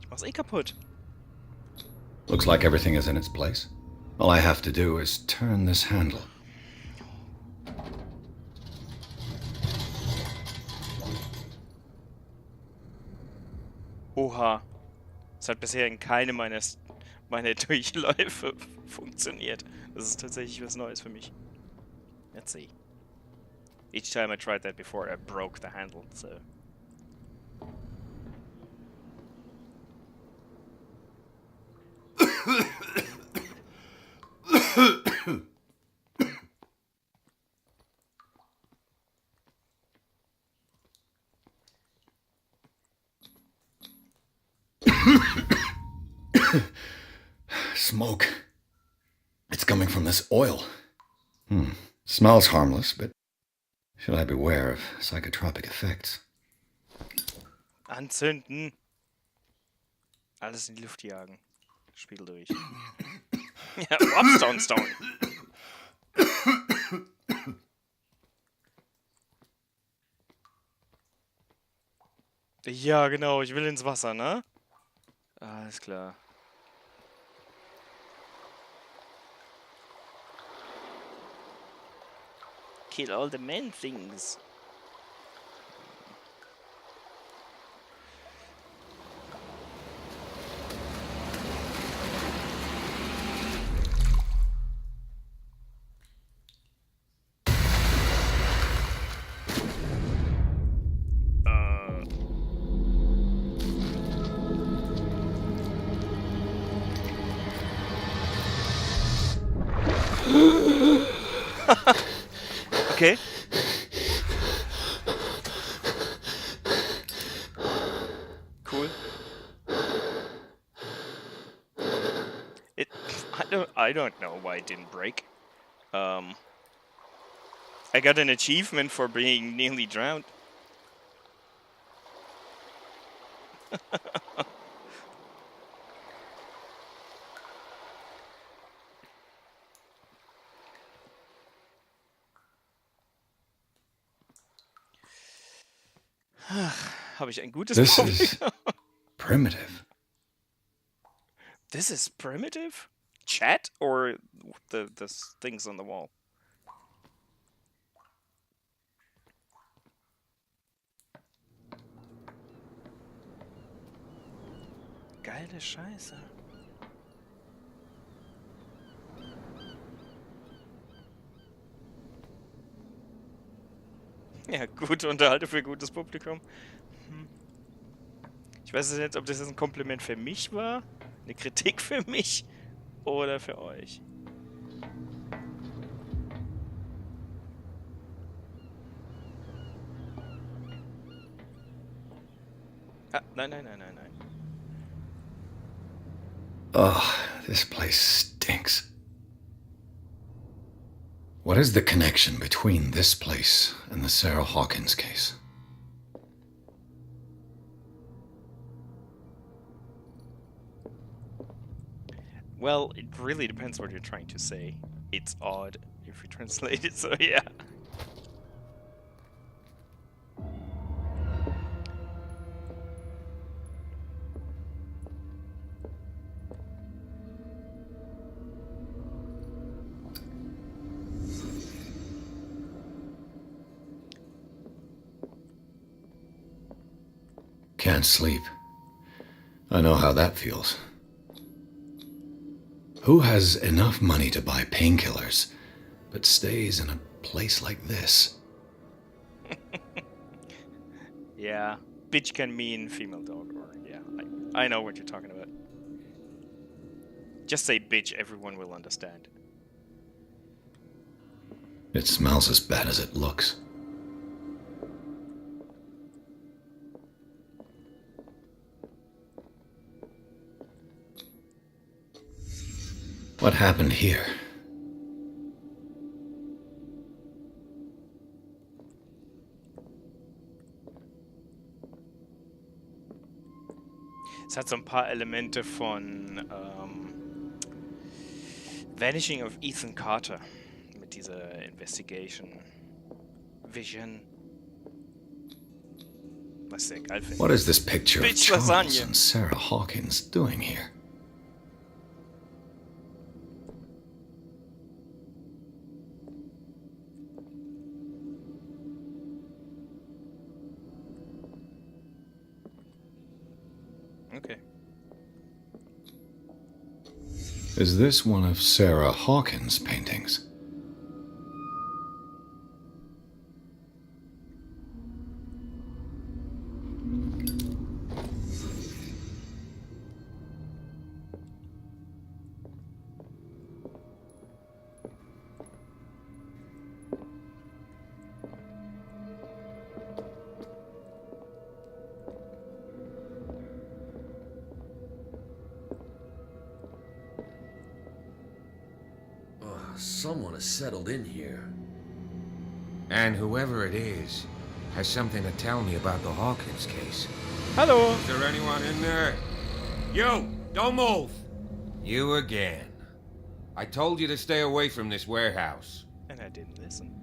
Ich mach's eh kaputt. Looks like everything is in its place. All I have to do is turn this handle. Oha. Das hat bisher in keinem meiner Durchläufe funktioniert. Das ist tatsächlich was Neues für mich. Let's see. Each time I tried that before, I broke the handle, so... Smoke. It's coming from this oil. Smells harmless, but should I beware of psychotropic effects? Anzünden! Alles in die Luft jagen. Spiel durch. Ja, Stone. Ja, genau, ich will ins Wasser, ne? Alles klar. Kill all the men things. Okay. Cool. I don't know why it didn't break. I got an achievement for being nearly drowned. Habe ich ein gutes This Problem? is primitive. This is primitive? Chat or the things on the wall? Geile Scheiße. Ja, gute Unterhaltung für gutes Publikum. Ich weiß jetzt nicht, ob das jetzt ein Kompliment für mich war, eine Kritik für mich oder für euch. Ah, nein. Oh, this place stinks. What is the connection between this place and the Sarah Hawkins case? Well, it really depends what you're trying to say. It's odd if you translate it, so yeah. Can't sleep. I know how that feels. Who has enough money to buy painkillers, but stays in a place like this? Yeah, bitch can mean female dog, or yeah, I know what you're talking about. Just say bitch, everyone will understand. It smells as bad as it looks. What happened here? Es hat so ein paar Elemente von Vanishing of Ethan Carter mit dieser Investigation Vision. Was ich sehr geil finde. What is this picture of Bitch Charles Lasagne. and Sarah Hawkins doing here? Is this one of Sarah Hawkins' paintings? Someone has settled in here. And whoever it is has something to tell me about the Hawkins case. Hello. Is there anyone in there? You! Don't move! You again. I told you to stay away from this warehouse. And I didn't listen.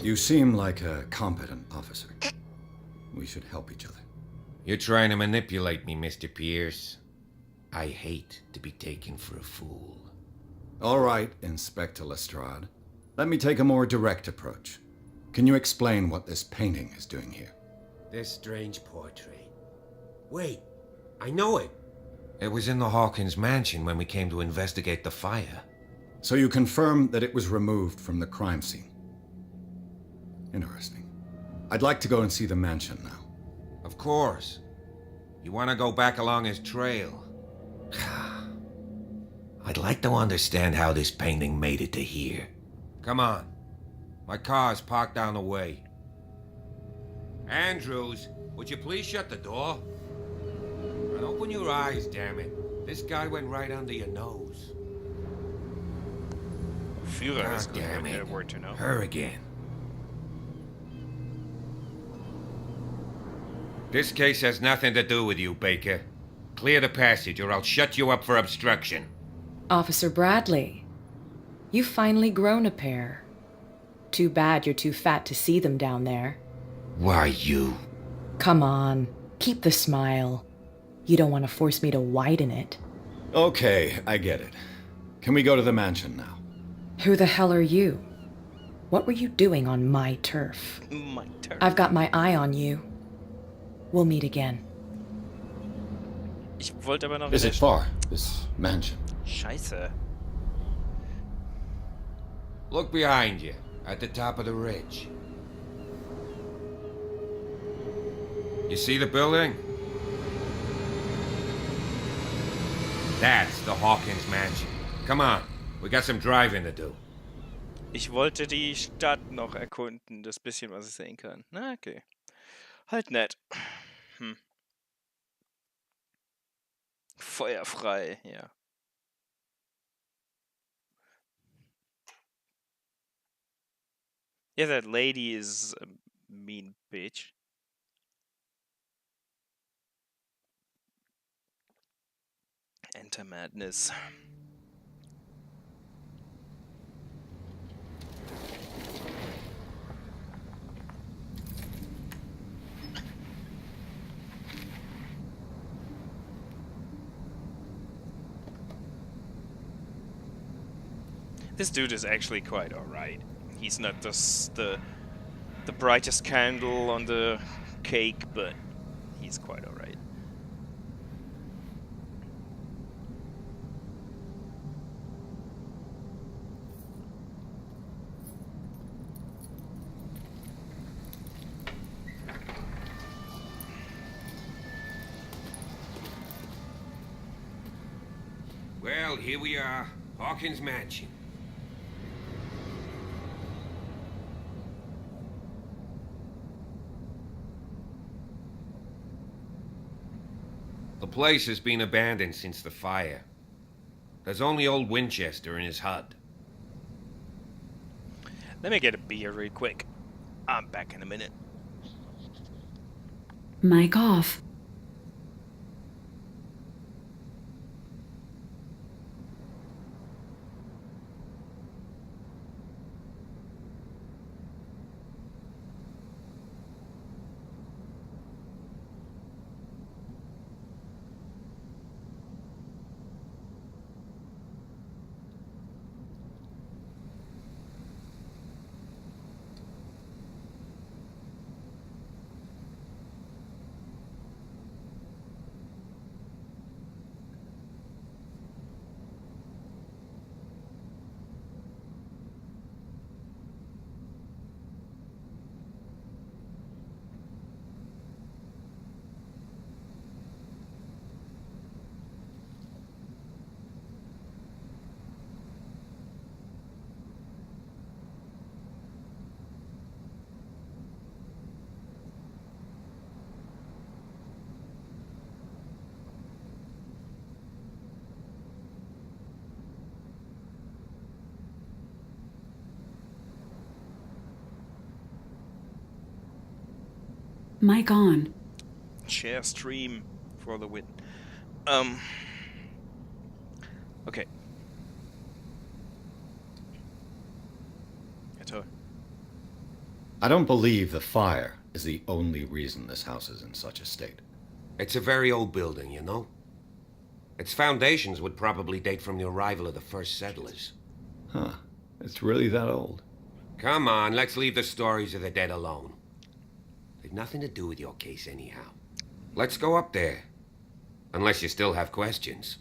You seem like a competent officer. We should help each other. You're trying to manipulate me, Mr. Pierce. I hate to be taken for a fool. All right, Inspector Lestrade. Let me take a more direct approach. Can you explain what this painting is doing here? This strange portrait. Wait, I know it. It was in the Hawkins mansion when we came to investigate the fire. So you confirm that it was removed from the crime scene? Interesting. I'd like to go and see the mansion now. Of course. You want to go back along his trail? I'd like to understand how this painting made it to here. Come on. My car's parked down the way. Andrews, would you please shut the door? And open your eyes, damn it. This guy went right under your nose. Führer is damn it. a word to know. Her again. This case has nothing to do with you, Baker. Clear the passage or I'll shut you up for obstruction. Officer Bradley, you've finally grown a pair. Too bad you're too fat to see them down there. Why, you... Come on, keep the smile. You don't want to force me to widen it. Okay, I get it. Can we go to the mansion now? Who the hell are you? What were you doing on my turf? My turf. I've got my eye on you. We'll meet again. Ich wollte aber noch... Is it far, this mansion? Scheiße. Look behind you, at the top of the ridge. You see the building? That's the Hawkins mansion. Come on, we got some driving to do. Ich wollte die Stadt noch erkunden, das bisschen, was ich sehen kann. Na, okay. Halt nett. Feuerfrei, ja. Yeah, that lady is a mean bitch. Enter madness. This dude is actually quite alright. He's not the brightest candle on the cake, but he's quite alright. Well, here we are, Hawkins Mansion. The place has been abandoned since the fire. There's only old Winchester in his hut. Let me get a beer real quick. I'm back in a minute. Mic off. Mic on. Share stream for the win. Okay. Ja, toll. I don't believe the fire is the only reason this house is in such a state. It's a very old building, you know? Its foundations would probably date from the arrival of the first settlers. Huh. It's really that old. Come on, let's leave the stories of the dead alone. They've nothing to do with your case anyhow. Let's go up there. Unless you still have questions.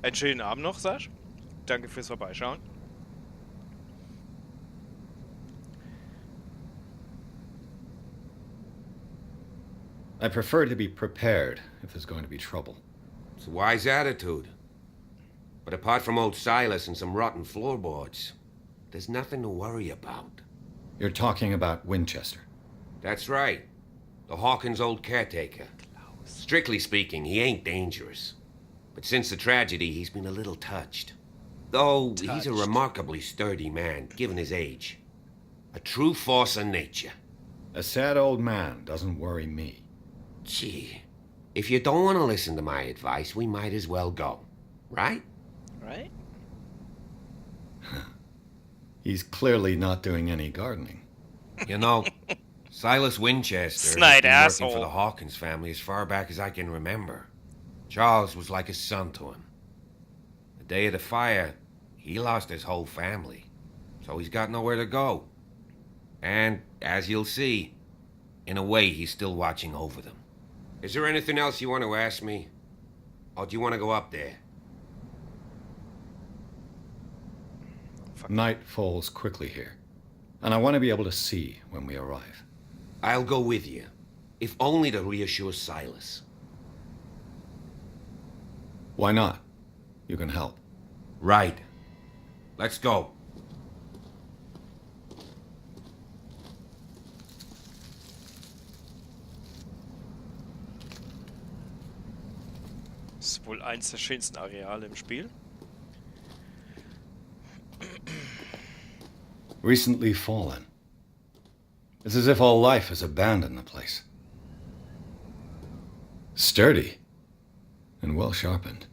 Einen schönen Abend noch, Sasch. Danke fürs Vorbeischauen. I prefer to be prepared if there's going to be trouble. It's a wise attitude. But apart from old Silas and some rotten floorboards, there's nothing to worry about. You're talking about Winchester. That's right. The Hawkins' old caretaker. Strictly speaking, he ain't dangerous. But since the tragedy, he's been a little touched. Though he's a remarkably sturdy man, given his age. A true force of nature. A sad old man doesn't worry me. Gee, if you don't want to listen to my advice, we might as well go. Right? Right? He's clearly not doing any gardening. You know, Silas Winchester Snide has been asshole. working for the Hawkins family as far back as I can remember. Charles was like a son to him. The day of the fire, he lost his whole family. So he's got nowhere to go. And, as you'll see, in a way, he's still watching over them. Is there anything else you want to ask me? Or do you want to go up there? Night falls quickly here, and I want to be able to see when we arrive. I'll go with you, if only to reassure Silas. Why not? You can help. Right. Let's go. Das ist wohl eins der schönsten Areale im Spiel. Recently fallen. It's as if all life has abandoned the place. Sturdy and well sharpened.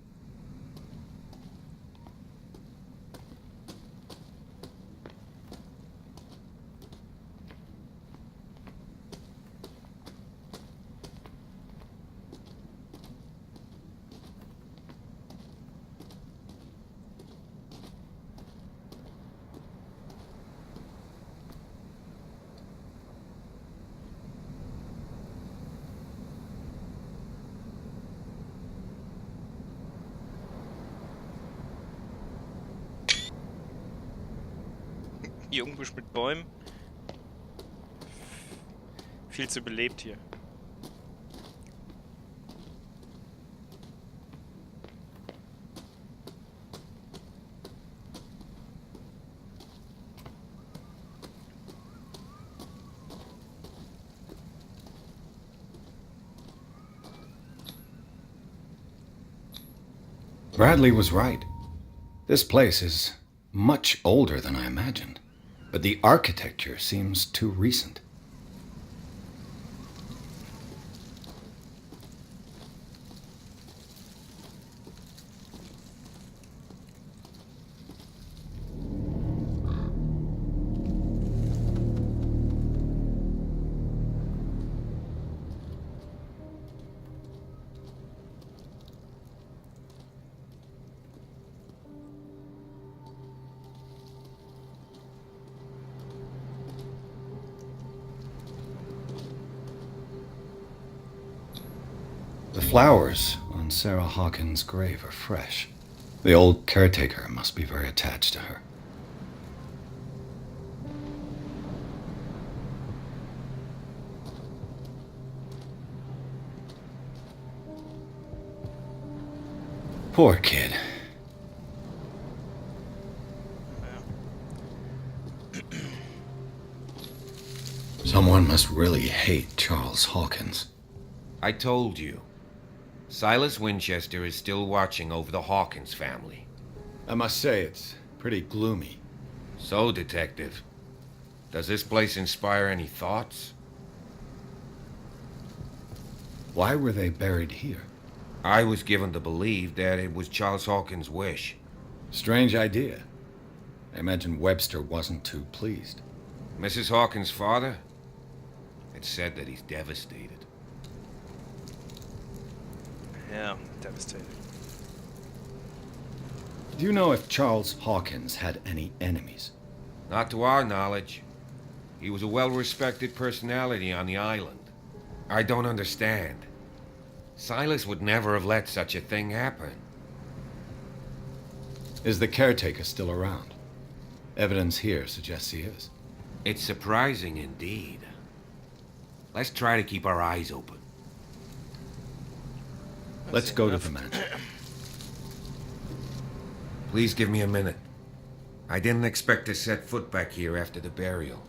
Jungbusch mit Bäumen. Viel zu belebt hier. Bradley was right. This place is much older than I imagined, but the architecture seems too recent. The flowers on Sarah Hawkins' grave are fresh. The old caretaker must be very attached to her. Poor kid. Someone must really hate Charles Hawkins. I told you. Silas Winchester is still watching over the Hawkins family. I must say, it's pretty gloomy. So, Detective, Does this place inspire any thoughts? Why were they buried here? I was given to believe that it was Charles Hawkins' wish. Strange idea. I imagine Webster wasn't too pleased. Mrs. Hawkins' father? It's said that he's devastated. Yeah, devastated. Do you know if Charles Hawkins had any enemies? Not to our knowledge. He was a well-respected personality on the island. I don't understand. Silas would never have let such a thing happen. Is the caretaker still around? Evidence here suggests he is. It's surprising indeed. Let's try to keep our eyes open. Let's go to the mansion. Please give me a minute. I didn't expect to set foot back here after the burial.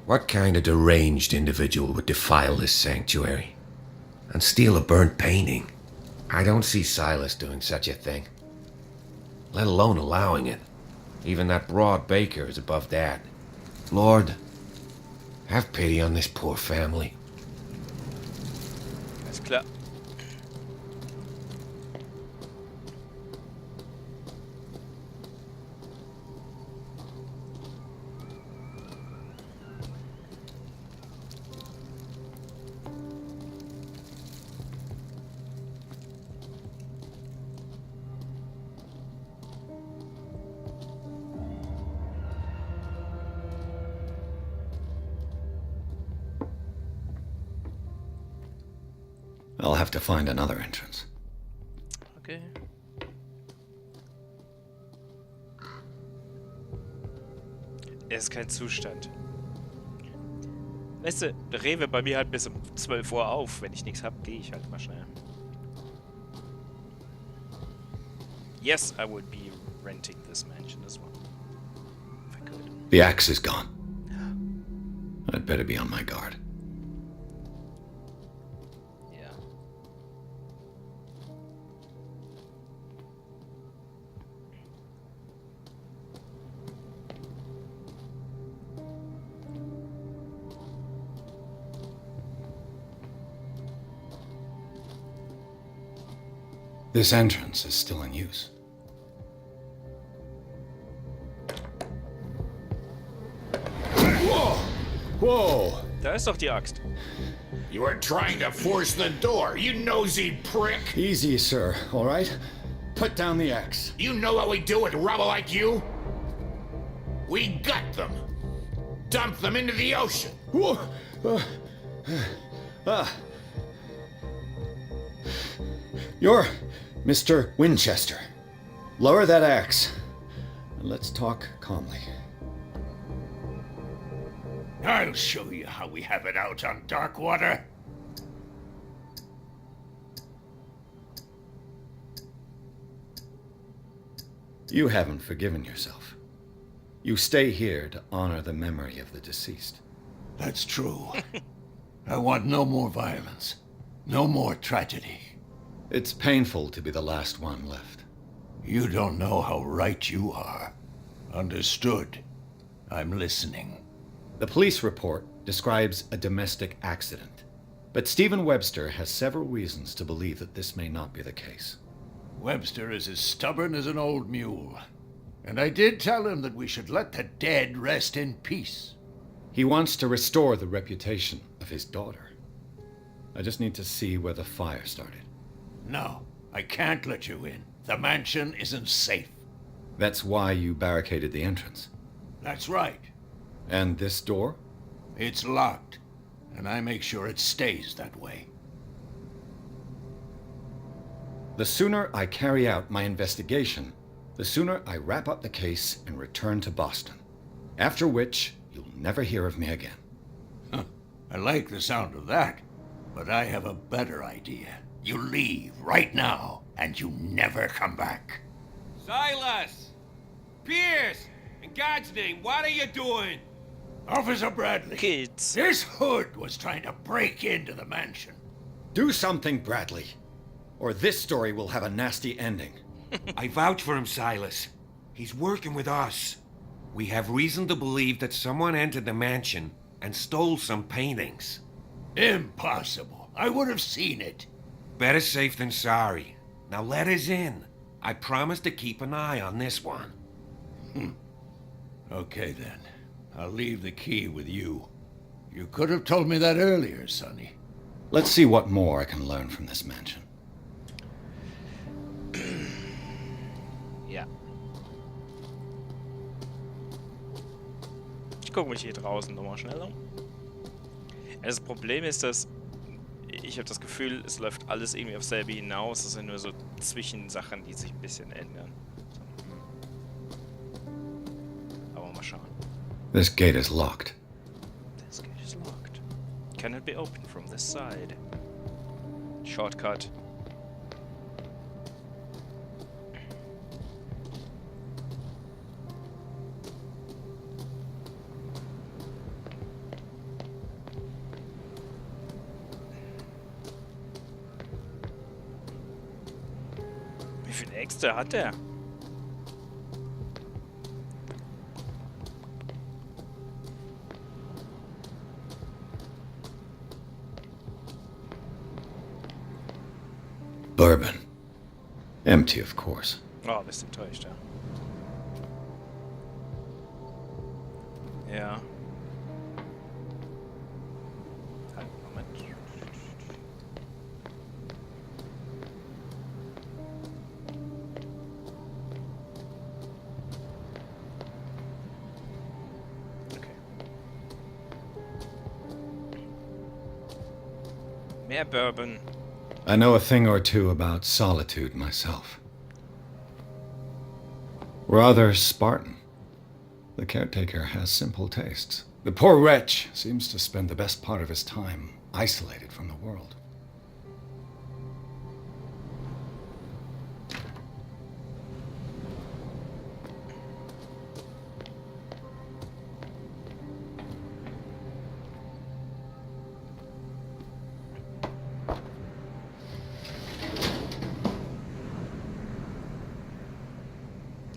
What kind of deranged individual would defile this sanctuary and steal a burnt painting? I don't see Silas doing such a thing, let alone allowing it. Even that broad baker is above that. Lord, have pity on this poor family. Alles klar. I'll have to find another entrance. Okay. Er ist kein Zustand. Weißt du, der Rewe bei mir halt bis um 12 Uhr auf. Wenn ich nichts hab, gehe ich halt mal schnell. Yes, I would be renting this mansion as well. If I could. The axe is gone. I'd better be on my guard. Yeah. This entrance is still in use. Whoa! Whoa! Da ist doch die Axt. You were trying to force the door, you nosy prick! Easy, sir, all right? Put down the axe. You know what we do with rubble like you? We gut them. Dump them into the ocean. Whoa! You're Mr. Winchester. Lower that axe. And let's talk calmly. I'll show you how we have it out on Darkwater. You haven't forgiven yourself. You stay here to honor the memory of the deceased. That's true. I want no more violence. No more tragedy. It's painful to be the last one left. You don't know how right you are. Understood. I'm listening. The police report describes a domestic accident, but Stephen Webster has several reasons to believe that this may not be the case. Webster is as stubborn as an old mule. And I did tell him that we should let the dead rest in peace. He wants to restore the reputation of his daughter. I just need to see where the fire started. No, I can't let you in. The mansion isn't safe. That's why you barricaded the entrance. That's right. And this door? It's locked, and I make sure it stays that way. The sooner I carry out my investigation, the sooner I wrap up the case and return to Boston. After which, you'll never hear of me again. Huh. I like the sound of that, but I have a better idea. You leave right now, and you never come back. Silas! Pierce! In God's name, what are you doing? Officer Bradley. Kids. This hood was trying to break into the mansion. Do something, Bradley, or this story will have a nasty ending. I vouch for him, Silas. He's working with us. We have reason to believe that someone entered the mansion and stole some paintings. Impossible. I would have seen it. Better safe than sorry. Now let us in. I promise to keep an eye on this one. Okay, then. I'll leave the key with you. You could have told me that earlier, Sonny. Let's see what more I can learn from this mansion. Ja. Ich gucke mich hier draußen nochmal schnell um. Das Problem ist, dass ich habe das Gefühl, es läuft alles irgendwie auf selbe hinaus. Es sind nur so Zwischensachen, die sich ein bisschen ändern. Aber mal schauen. This gate is locked. This gate is locked. Cannot be opened from this side. Shortcut. Wie viele Äxte hat er? Bourbon. Empty, of course. Oh, bist enttäuscht, ja. Ja. Halt, Moment. Okay. Mehr Bourbon. I know a thing or two about solitude myself. Rather Spartan. The caretaker has simple tastes. The poor wretch seems to spend the best part of his time isolated from the world.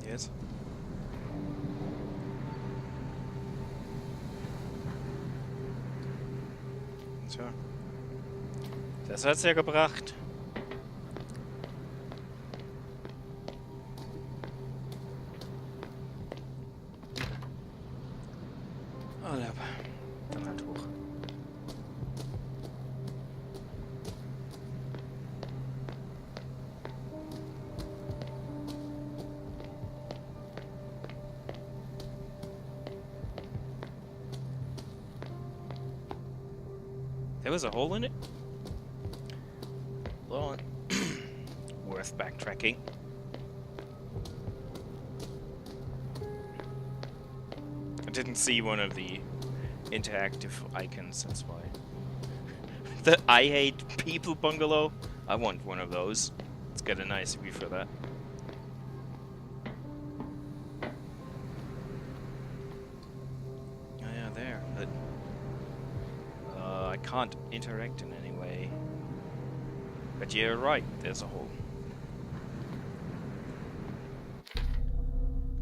Yes. Tja. Das hat's ja gebracht. Oh, dann halt hoch. There was a hole in it? Well, worth backtracking. I didn't see one of the interactive icons, that's why. The I hate people bungalow? I want one of those. Let's get a nice view for that. Oh yeah, there, but I can't interact in any way. But you're right, there's a hole.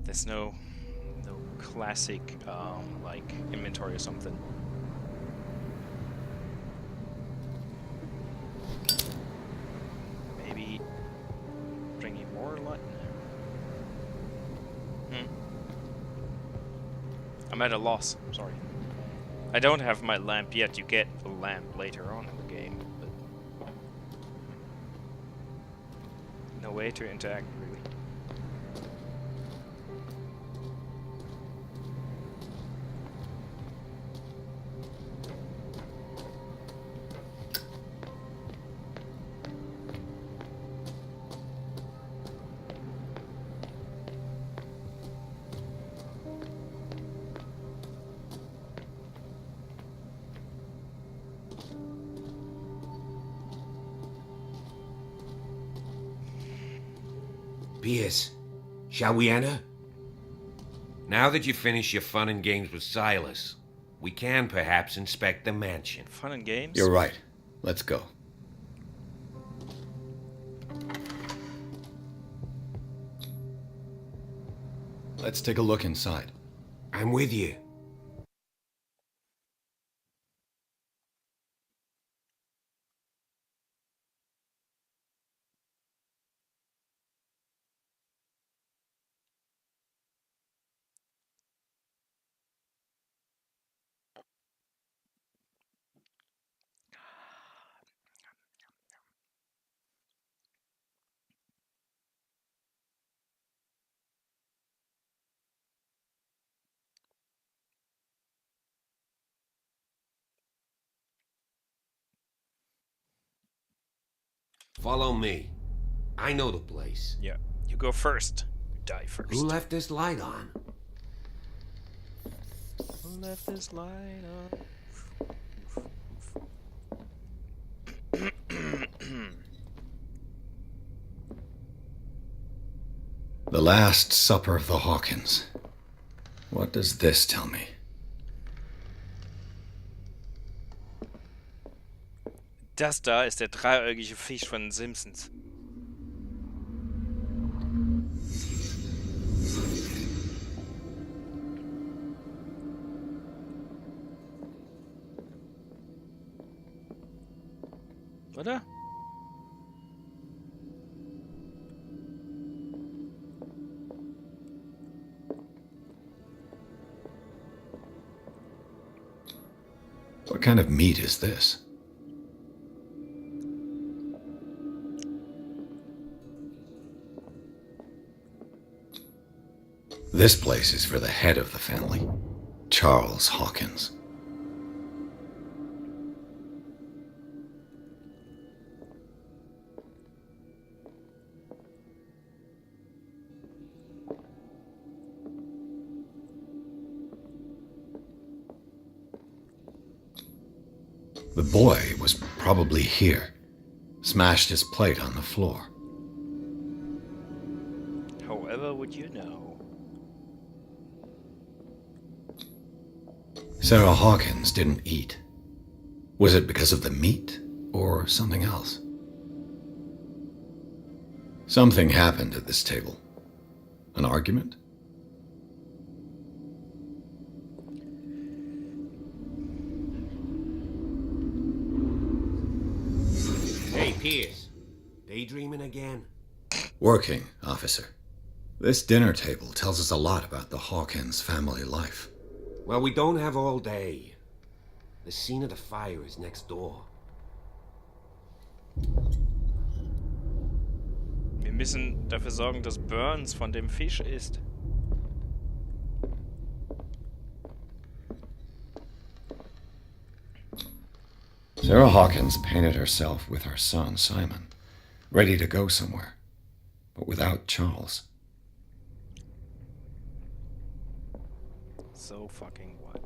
There's no classic like inventory or something. Maybe bring in more light. I'm at a loss. Sorry. I don't have my lamp yet. You get the lamp later on in the game, but no way to interact really. Pierce, shall we enter? Now that you've finished your fun and games with Silas, we can perhaps inspect the mansion. Fun and games? You're right. Let's go. Let's take a look inside. I'm with you. Follow me. I know the place. Yeah, you go first. You die first. Who left this light on? Who left this light on? The Last Supper of the Hawkins. What does this tell me? Das da ist der dreieugige Fisch von den Simpsons. Oder? What kind of meat is this? This place is for the head of the family, Charles Hawkins. The boy was probably here, smashed his plate on the floor. However would you know? Sarah Hawkins didn't eat. Was it because of the meat or something else? Something happened at this table. An argument? Hey, Pierce. Daydreaming again? Working, officer. This dinner table tells us a lot about the Hawkins family life. Well, we don't have all day. The scene of the fire is next door. Wir müssen dafür sorgen, dass Burns von dem Fisch isst. Sarah Hawkins painted herself with her son, Simon, ready to go somewhere, but without Charles. So fucking what?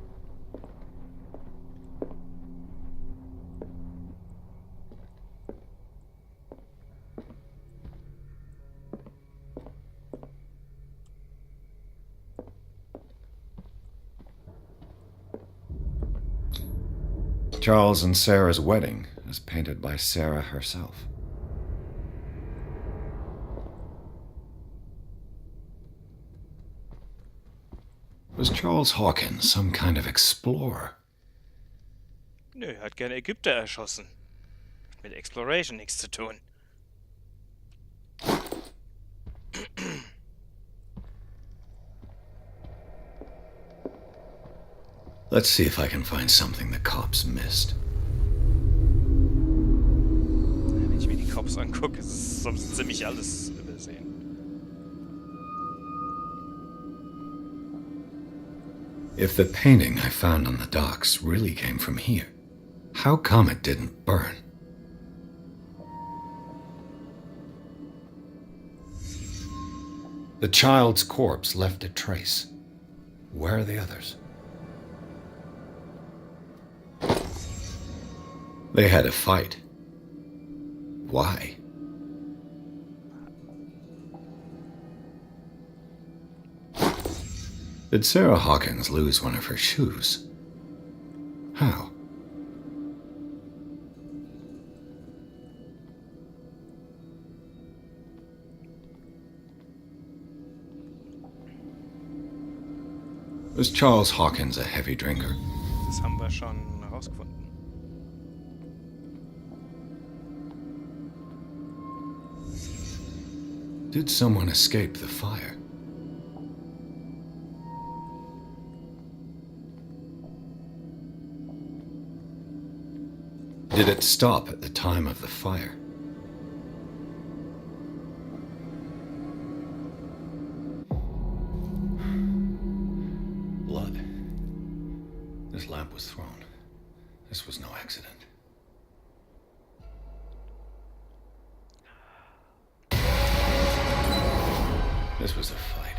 Charles and Sarah's wedding is painted by Sarah herself. Was Charles Hawkins some kind of explorer? Nö, hat gerne Ägypter erschossen. Hat mit Exploration nichts zu tun. Let's see if I can find something the cops missed. Wenn ich mir die Cops angucke, ist es sonst ziemlich alles übersehen. If the painting I found on the docks really came from here, how come it didn't burn? The child's corpse left a trace. Where are the others? They had a fight. Why? Did Sarah Hawkins lose one of her shoes? How? Was Charles Hawkins a heavy drinker? Das haben wir schon herausgefunden. Did someone escape the fire? Did it stop at the time of the fire? Blood. This lamp was thrown. This was no accident. This was a fight.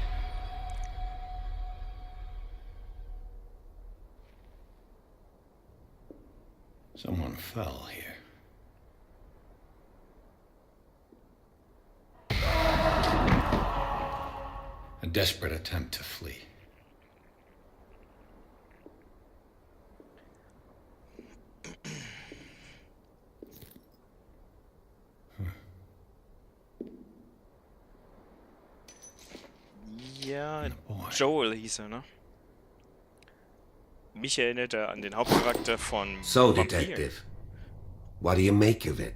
Someone fell here. A desperate attempt to flee. Ja, Joel hieß er, ne? Mich erinnert er an den Hauptcharakter von So, Vampir. Detective, what do you make of it?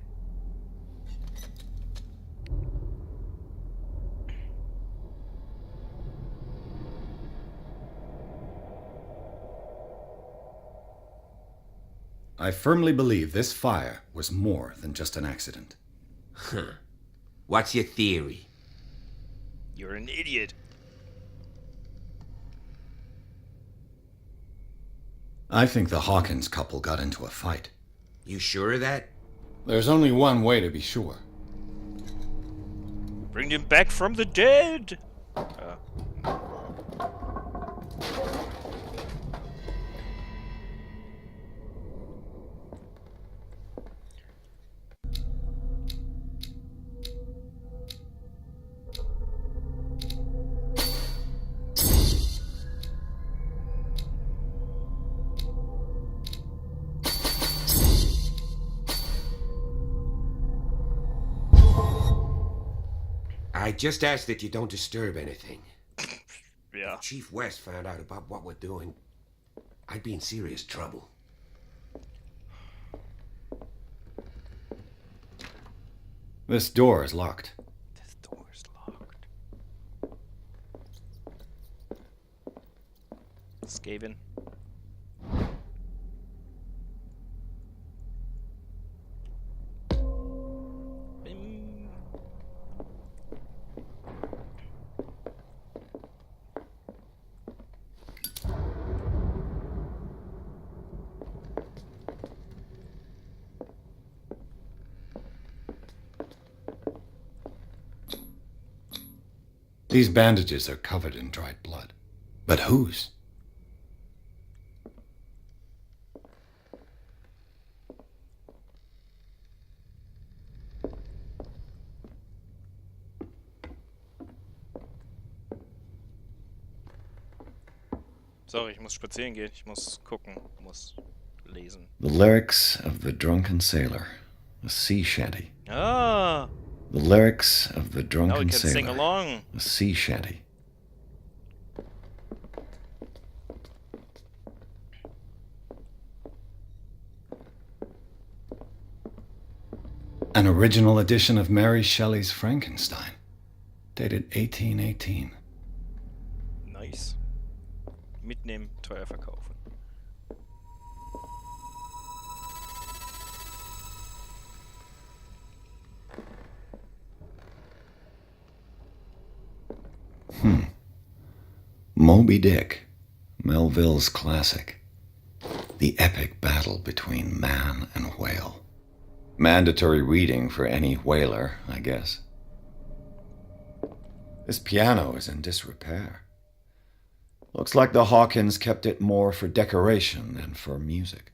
I firmly believe this fire was more than just an accident. Huh. What's your theory? You're an idiot. I think the Hawkins couple got into a fight. You sure of that? There's only one way to be sure. Bring him back from the dead! I just ask that you don't disturb anything. Yeah. If Chief West found out about what we're doing, I'd be in serious trouble. This door is locked. This door's locked. Skaven. These bandages are covered in dried blood. But whose? Sorry, ich muss spazieren gehen. Ich muss gucken. Muss lesen. The lyrics of the drunken sailor. A sea shanty. Ah! The lyrics of the Now we drunken can sing sailor. along. A sea shanty. An original edition of Mary Shelley's Frankenstein, dated 1818. Nice. Mitnehmen, teuer verkaufen. Moby Dick, Melville's classic. The epic battle between man and whale. Mandatory reading for any whaler, I guess. This piano is in disrepair. Looks like the Hawkins kept it more for decoration than for music.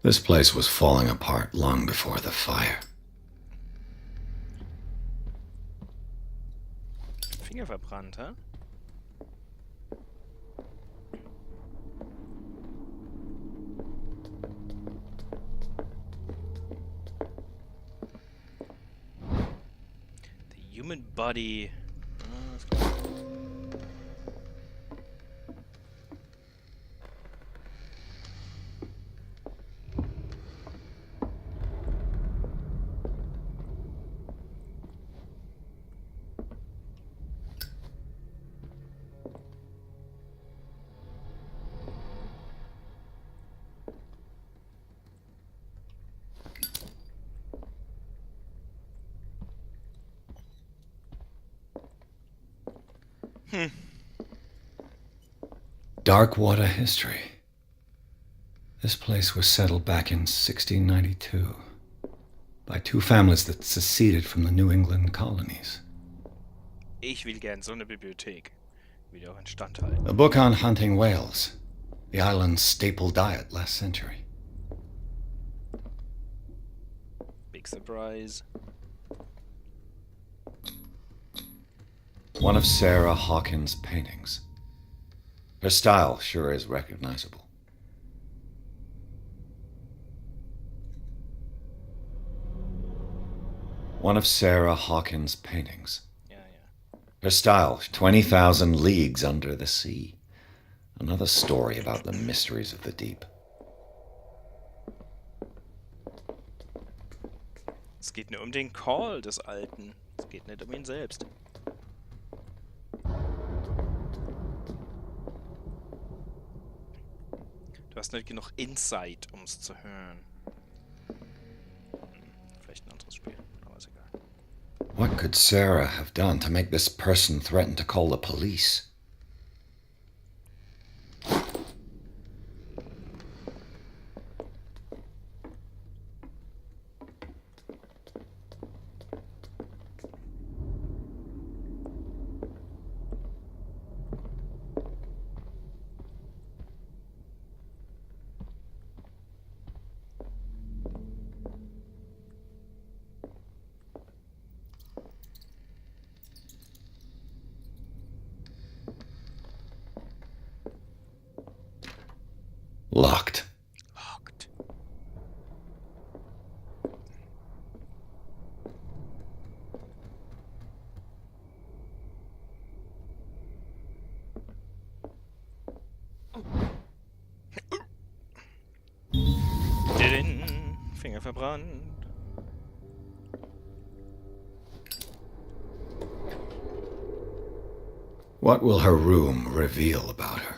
This place was falling apart long before the fire. Finger verbrannt, hä? The human body. Darkwater history. This place was settled back in 1692 by two families that seceded from the New England colonies. Ich will gern so eine Bibliothek wieder instand halten. A book on hunting whales, the island's staple diet last century. Big surprise. One of Sarah Hawkins' paintings. Her style sure is recognizable. One of Sarah Hawkins' paintings. Her style, 20,000 leagues under the sea. Another story about the mysteries of the deep. Es geht nur um den Call des Alten. Es geht nicht um ihn selbst. Du hast nicht genug Insight, um es zu hören. Vielleicht ein anderes Spiel, aber ist egal. What could Sarah have done to make this person threaten to call the police? Locked. Locked. Den Finger verbrannt. What will her room reveal about her?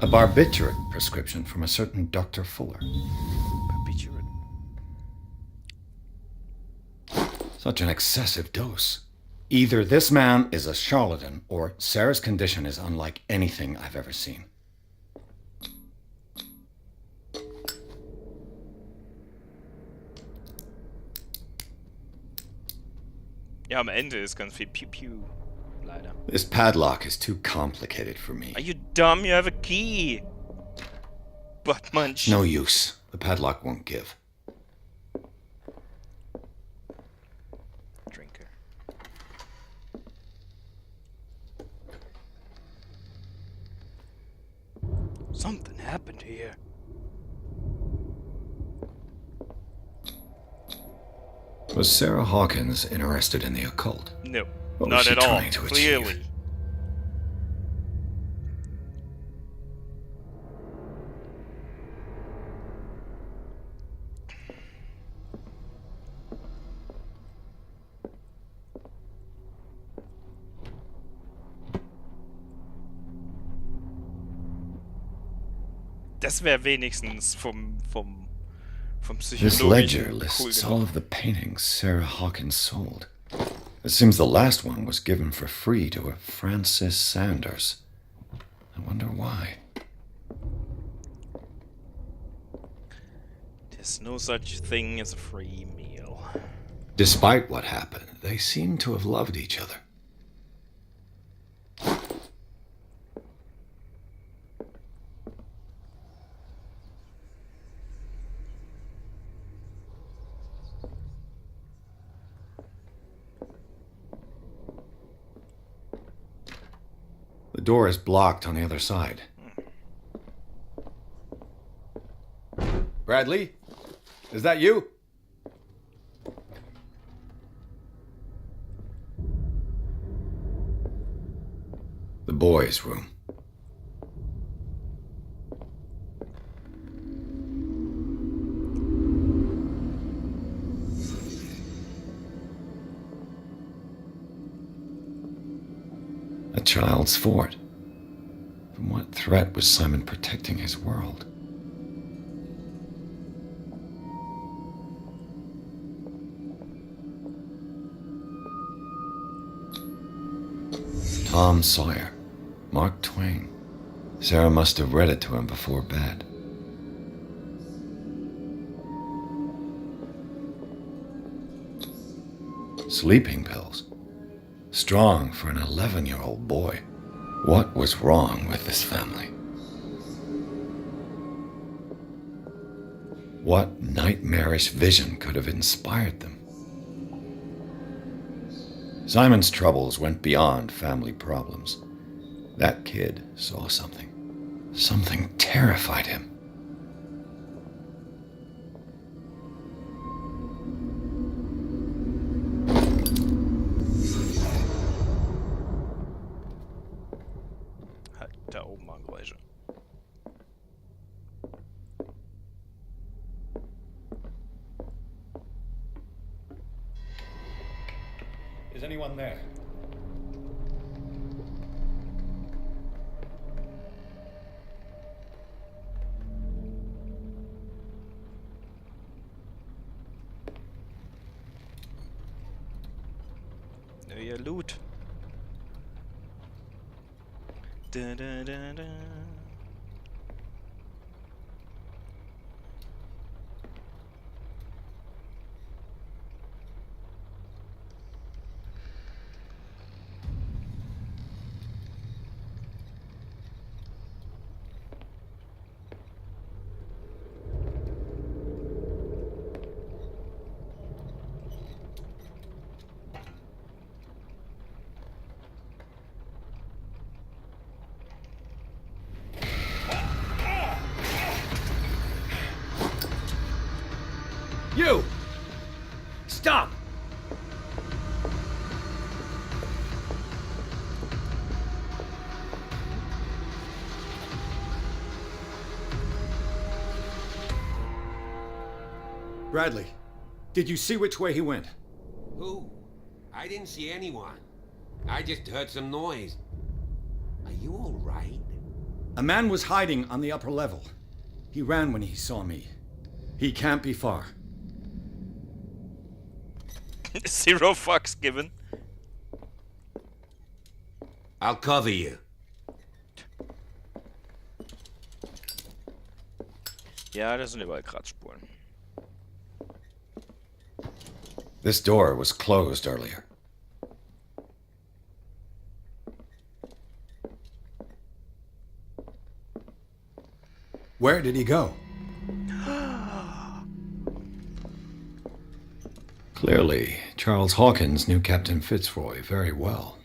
A barbiturate prescription from a certain Dr. Fuller. Barbiturate. Such an excessive dose. Either this man is a charlatan, or Sarah's condition is unlike anything I've ever seen. Ja, am Ende ist ganz viel Piu-Piu. Leider. This padlock is too complicated for me. Are you dumb? You have a key. Butt munch. No use. The padlock won't give. Drinker. Something happened here. Was Sarah Hawkins interested in the occult? No. What Not was she at all. trying to Clearly. achieve? Das wäre wenigstens vom This ledger lists all of the paintings Sarah Hawkins sold. It seems the last one was given for free to a Francis Sanders. I wonder why. There's no such thing as a free meal. Despite what happened, they seem to have loved each other. The door is blocked on the other side. Bradley? Is that you? The boys' room. A child's fort. From what threat was Simon protecting his world? Tom Sawyer, Mark Twain. Sarah must have read it to him before bed. Sleeping pills. Strong for an 11-year-old boy. What was wrong with this family? What nightmarish vision could have inspired them? Simon's troubles went beyond family problems. That kid saw something. Something terrified him. Da oben waren Geräusche. Is anyone there? Neuer Loot. Da, da, da, da. You! Stop! Bradley, did you see which way he went? Who? I didn't see anyone. I just heard some noise. Are you all right? A man was hiding on the upper level. He ran when he saw me. He can't be far. 0 fucks given. I'll cover you. Ja, das sind überall Kratzspuren. This door was closed earlier. Where did he go? Clearly, Charles Hawkins knew Captain Fitzroy very well.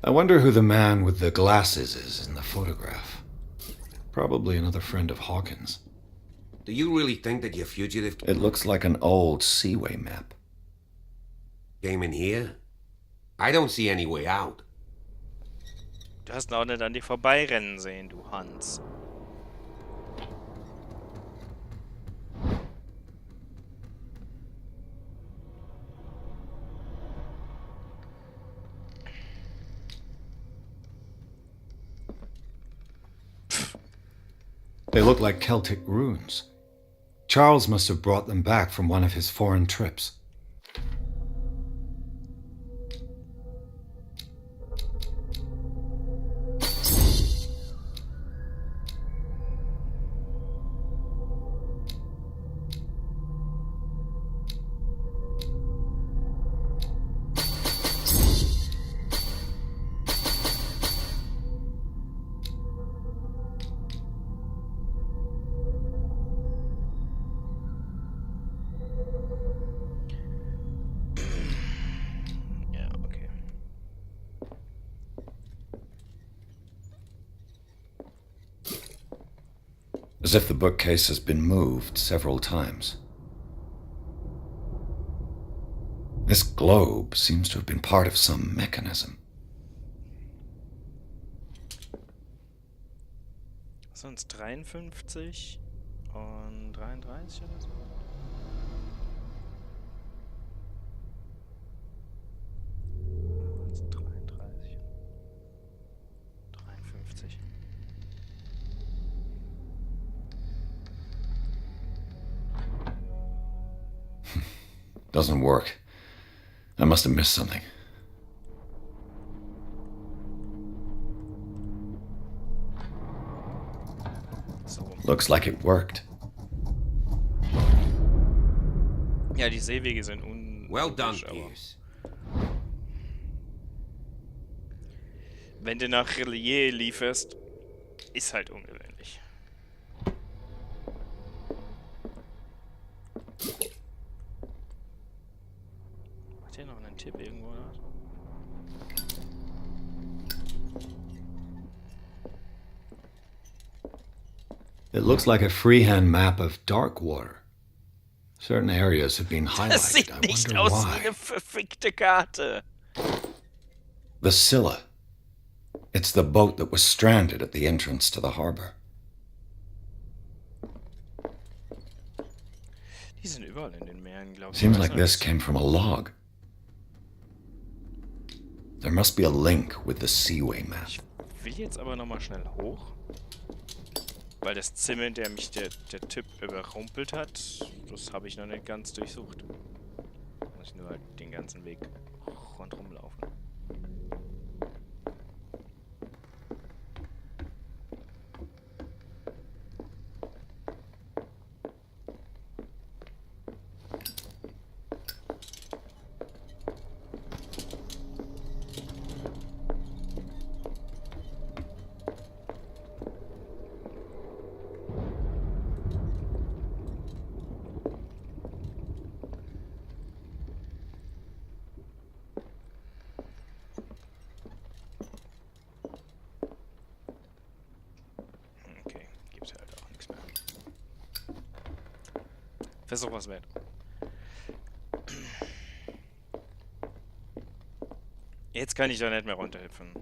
I wonder who the man with the glasses is in the photograph. Probably another friend of Hawkins. Do you really think that your fugitive... It looks like an old seaway map. Came in here? I don't see any way out. Du hast ihn auch nicht an dir vorbeirennen sehen, du Hans. They look like Celtic runes. Charles must have brought them back from one of his foreign trips. as if the bookcase has been moved several times. This globe seems to have been part of some mechanism. Sonst 53 und 33 oder so. Sonst 33 und 53. Doesn't work. I must have missed something. Looks like it worked. Ja, die Seewege sind Well done, Pierce. Wenn du nach Relier lieferst, ist halt ungewöhnlich. Hat hier noch einen Tipp irgendwo? Oder? It looks like a freehand map of Darkwater. Certain areas have been highlighted. Das sieht nicht aus wie eine verfickte Karte. The Scylla. It's the boat that was stranded at the entrance to the harbor. Die sind überall in den Meeren, glaube ich. Seems like this came from a log. There must be a link with the Seaway map. Ich will jetzt aber nochmal schnell hoch. Weil das Zimmer, in der mich der Typ überrumpelt hat, das habe ich noch nicht ganz durchsucht. Muss ich nur halt den ganzen Weg rundherum laufen. Versuch was wert. Jetzt kann ich doch nicht mehr runterhüpfen.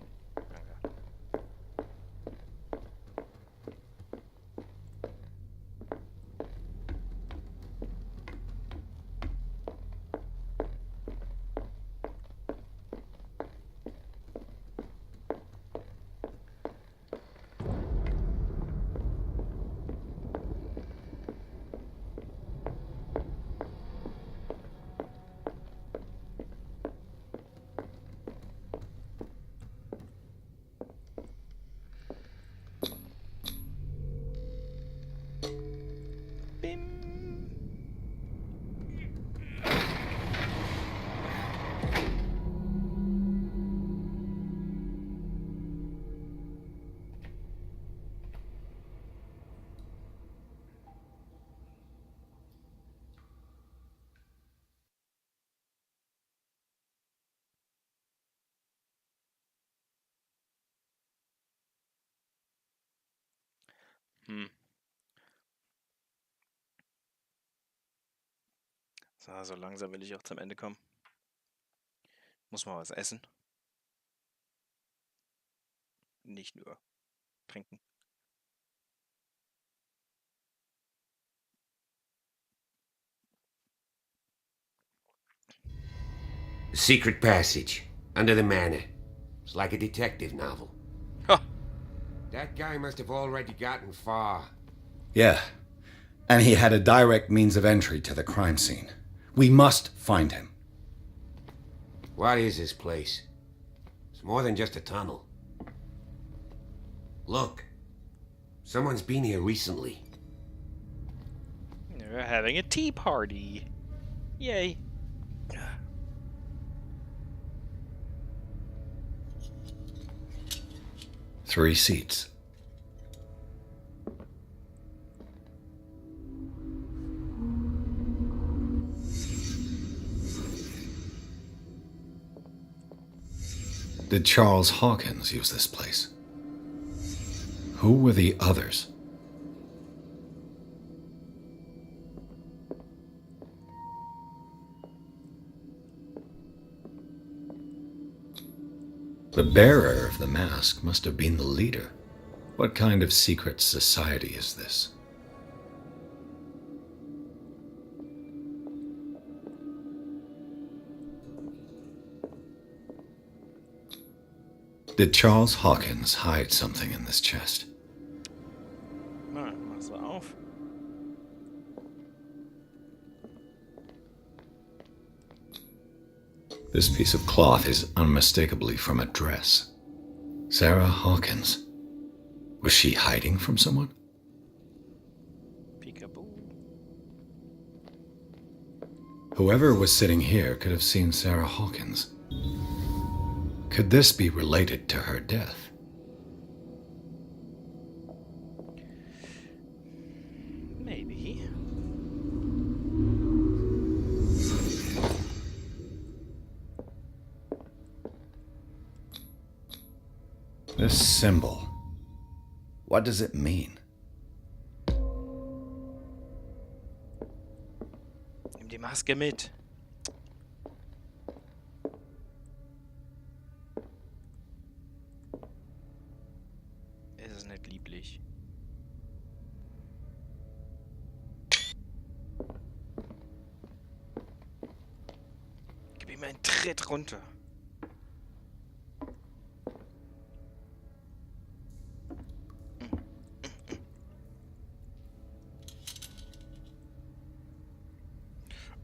So langsam will ich auch zum Ende kommen. Muss mal was essen. Nicht nur trinken. A secret passage under the manor. It's like a detective novel. Huh. That guy must have already gotten far. Yeah, and he had a direct means of entry to the crime scene. We must find him. What is this place? It's more than just a tunnel. Look. Someone's been here recently. We're having a tea party. Yay. 3 seats. Did Charles Hawkins use this place? Who were the others? The bearer of the mask must have been the leader. What kind of secret society is this? Did Charles Hawkins hide something in this chest? Na, mach's auf. This piece of cloth is unmistakably from a dress. Sarah Hawkins. Was she hiding from someone? Peekaboo. Whoever was sitting here could have seen Sarah Hawkins. Could this be related to her death? Maybe. This symbol. What does it mean? Nimm die Maske mit. Es ist nicht lieblich. Gib ihm einen Tritt runter.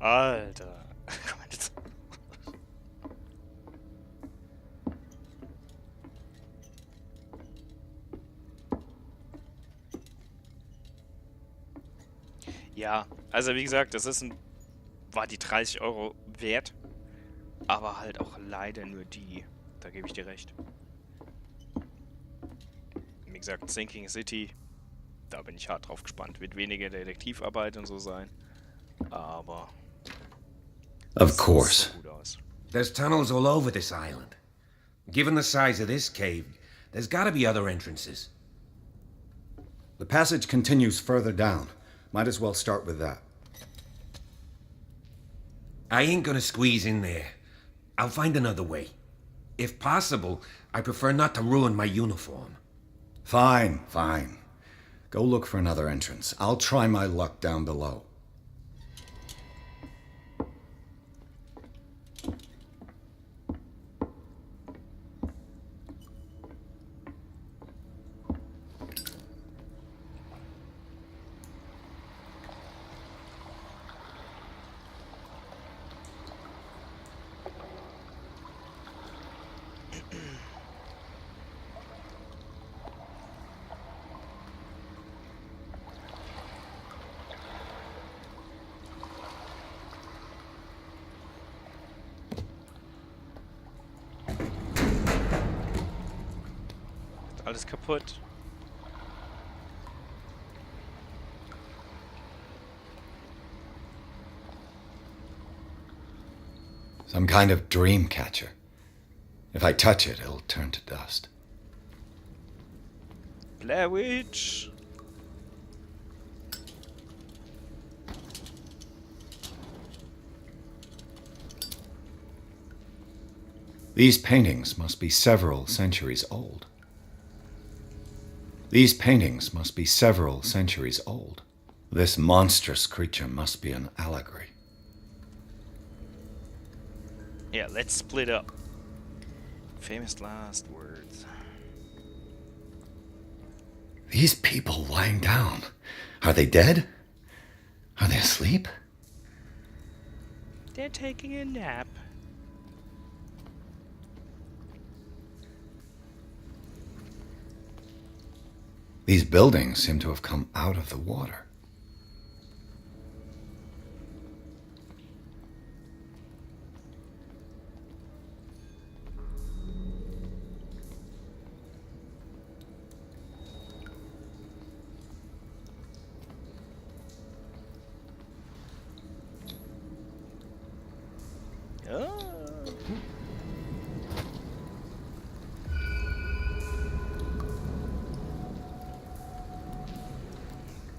Alter. Komm mal jetzt. Ja, also wie gesagt, war die 30 Euro wert, aber halt auch leider nur die. Da gebe ich dir recht. Wie gesagt, Sinking City, da bin ich hart drauf gespannt. Wird weniger Detektivarbeit und so sein, aber... Of course. There's tunnels all over this island. Given the size of this cave, there's gotta be other entrances. The passage continues further down. Might as well start with that. I ain't gonna squeeze in there. I'll find another way. If possible, I prefer not to ruin my uniform. Fine, fine. Go look for another entrance. I'll try my luck down below. Alles kaputt. Some kind of dream catcher. If I touch it, it'll turn to dust. Blair Witch. These paintings must be several centuries old. These paintings must be several centuries old. This monstrous creature must be an allegory. Yeah, let's split up. Famous last words. These people lying down. Are they dead? Are they asleep? They're taking a nap. These buildings seem to have come out of the water.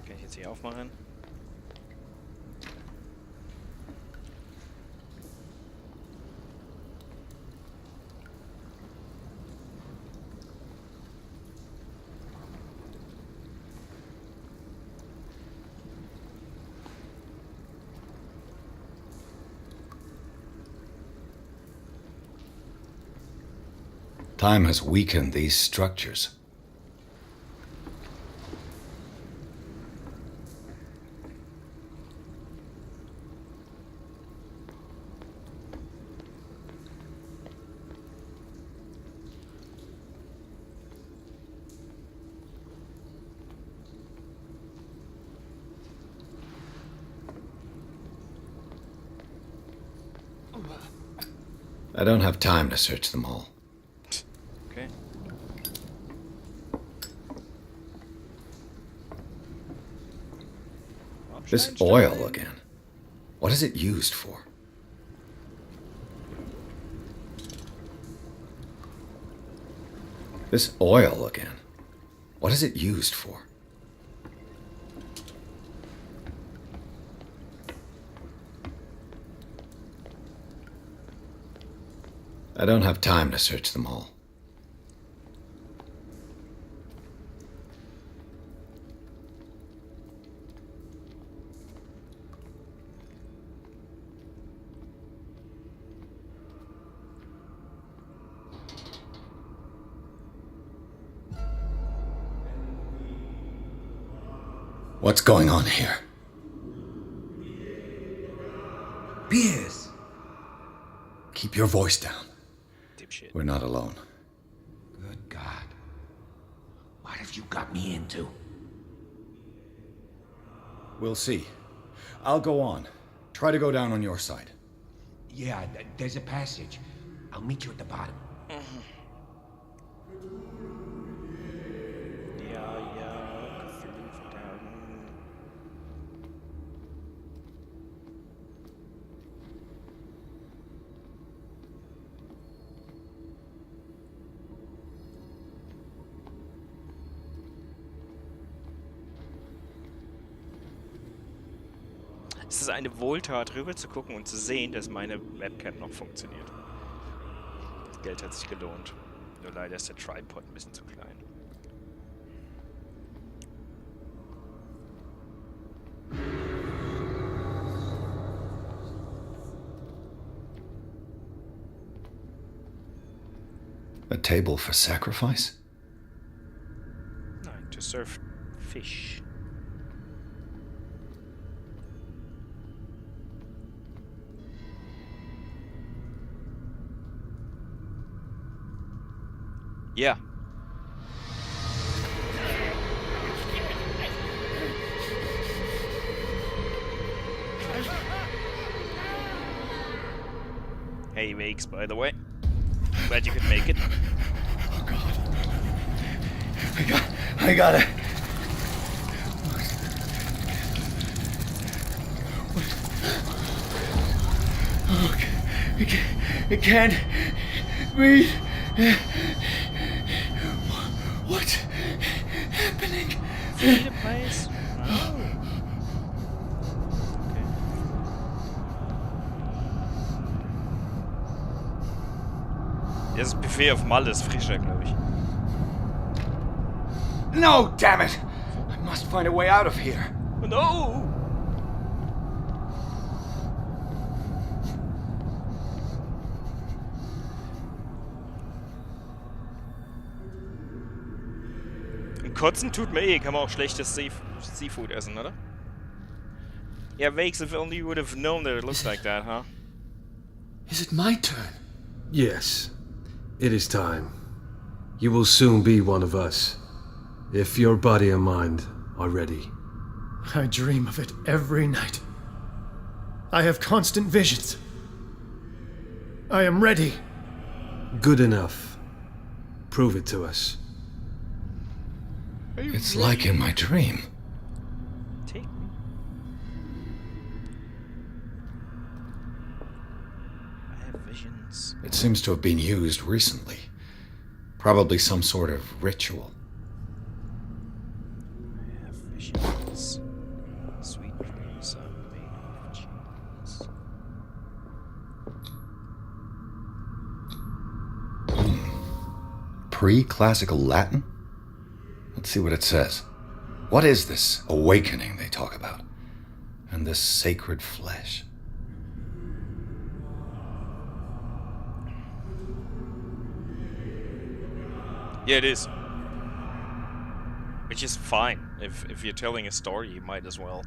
Kann ich jetzt hier aufmachen? Time has weakened these structures. I don't have time to search them all. Okay. This oil again. What is it used for? This oil again. What is it used for? I don't have time to search them all. What's going on here? Pierce! Keep your voice down. Dipshit. We're not alone. Good God. What have you got me into? We'll see. I'll go on. Try to go down on your side. Yeah, there's a passage. I'll meet you at the bottom. Es ist eine Wohltat, rüber zu gucken und zu sehen, dass meine Webcam noch funktioniert. Das Geld hat sich gelohnt. Nur leider ist der Tripod ein bisschen zu klein. A table for sacrifice? Nein, to serve fish. Yeah. Hey, Wakes, by the way. Glad you could make it. Oh, God. I got it. Oh, I can't breathe. What's happening? See the place? Oh. Okay. Das Buffet auf Malle ist frischer, glaube ich. No, damn it! I must find a way out of here. No! Kotzen tut mir eh, kann man auch schlechtes Seafood essen, oder? Yeah, Wakes, if only you would have known that it looks like that, huh? Is it my turn? Yes, it is time. You will soon be one of us, if your body and mind are ready. I dream of it every night. I have constant visions. I am ready. Good enough. Prove it to us. It's like in my dream. Take me. I have visions. It seems to have been used recently. Probably some sort of ritual. I have visions. Sweet dreams are made of cheese. Pre-classical Latin? Let's see what it says. What is this awakening they talk about? And this sacred flesh? Yeah, it is. Which is fine. If you're telling a story, you might as well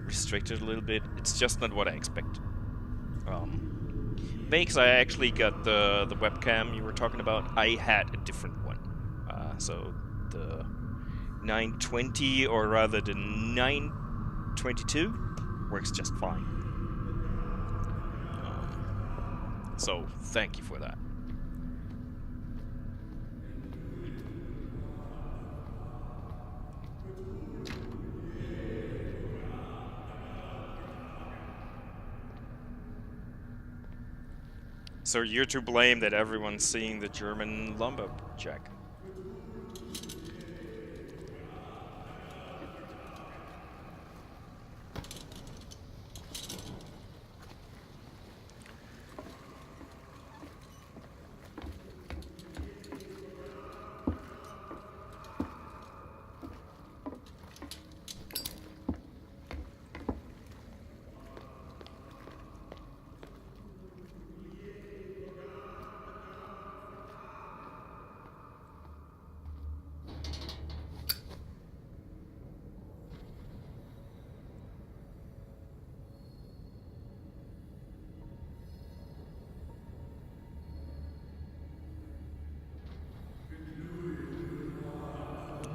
restrict it a little bit. It's just not what I expect. Bakes, I actually got the webcam you were talking about. I had a different one. So the 920, or rather the 922, works just fine. So thank you for that. So you're to blame that everyone's seeing the German lumberjack.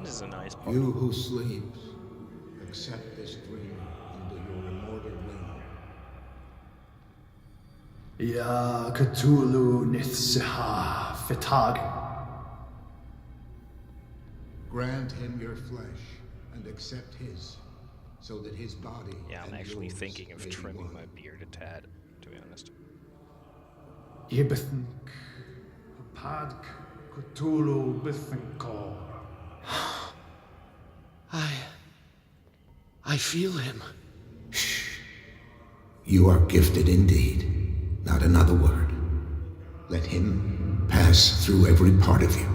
This is a nice part. You who sleeps, accept this dream under your immortal wing. Ja, Cthulhu nicht vertagen. Grant him your flesh and accept his, so that his body. Yeah, I'm and actually yours thinking of may be trimming one. my beard a tad, to be honest. Ibethink, Padk, Cthulhu, Bithinkor. I feel him. You are gifted indeed. Not another word. Let him pass through every part of you.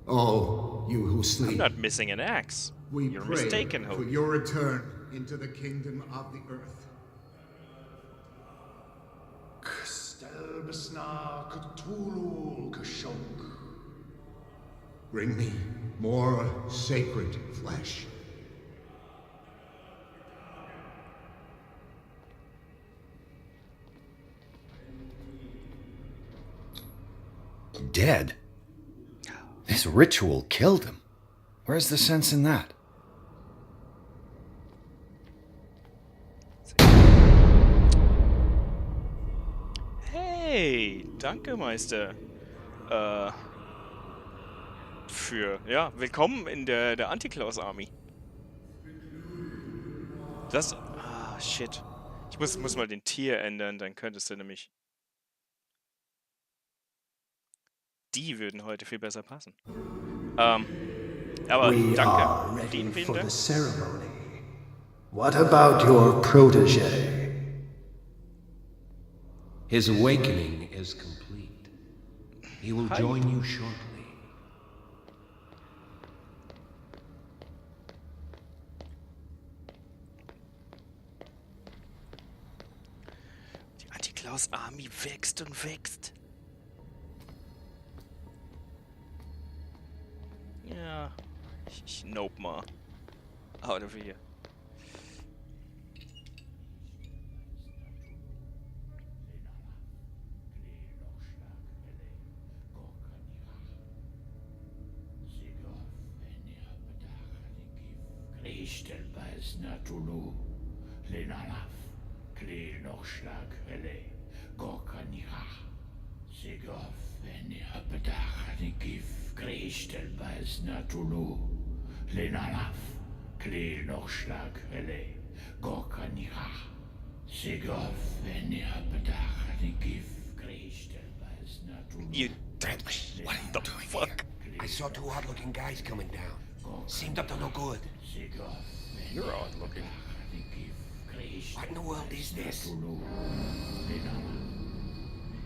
Oh, you who sleep. I'm not missing an axe. You're pray mistaken, for Hope. your return into the kingdom of the earth. Kstelbesna Cthulhu Kashunk. Bring me more sacred flesh. Dead? This ritual killed him. Where's the sense in that? Hey, danke, Meister. Willkommen in der Anti-Klaus-Army. Das... shit. Ich muss mal den Tier ändern, dann könntest du nämlich... Die würden heute viel besser passen. Aber We danke. are ready Vielen for Dank. the ceremony. What about your protege? His awakening is complete. He will join you shortly. Die Anti-Klaus-Army wächst und wächst. Ja, ich nope mal. Out of here. You Bradley, what are you doing fuck? Here? I saw two odd-looking guys coming down. Seemed up to no good. You're odd looking. What in the world is this?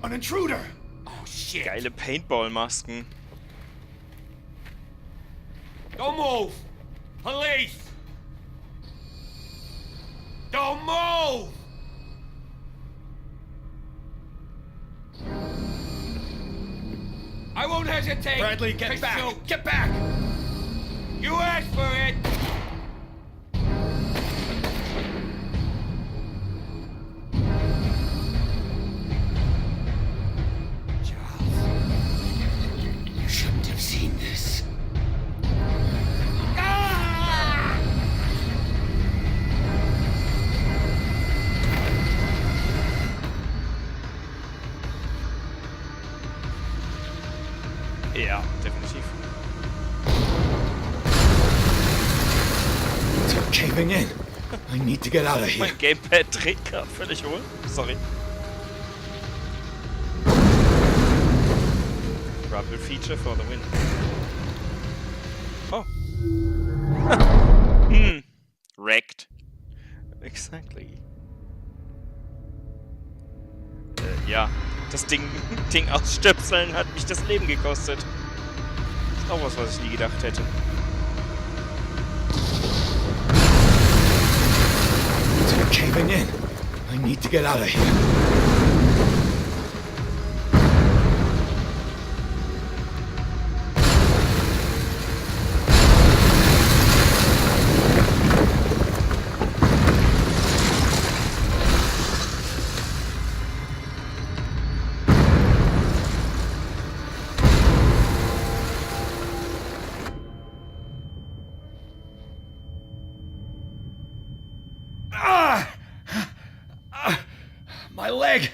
An intruder! Oh, shit. Geile Paintball-Masken. Don't move! Police! Don't move! I I won't hesitate. Bradley, get to back. shoot. Get back. You asked for it. You shouldn't have seen this. Ja, definitiv. It's caving in. I need to get out of here. Mein Gamepad dreht gerade völlig hohl. Sorry. Rubble feature for the win. Oh. Wrecked. Exactly. Ja, das Ding ausstöpseln hat mich das Leben gekostet. Ist auch was ich nie gedacht hätte. It's caving in. I need to get out of here. My leg!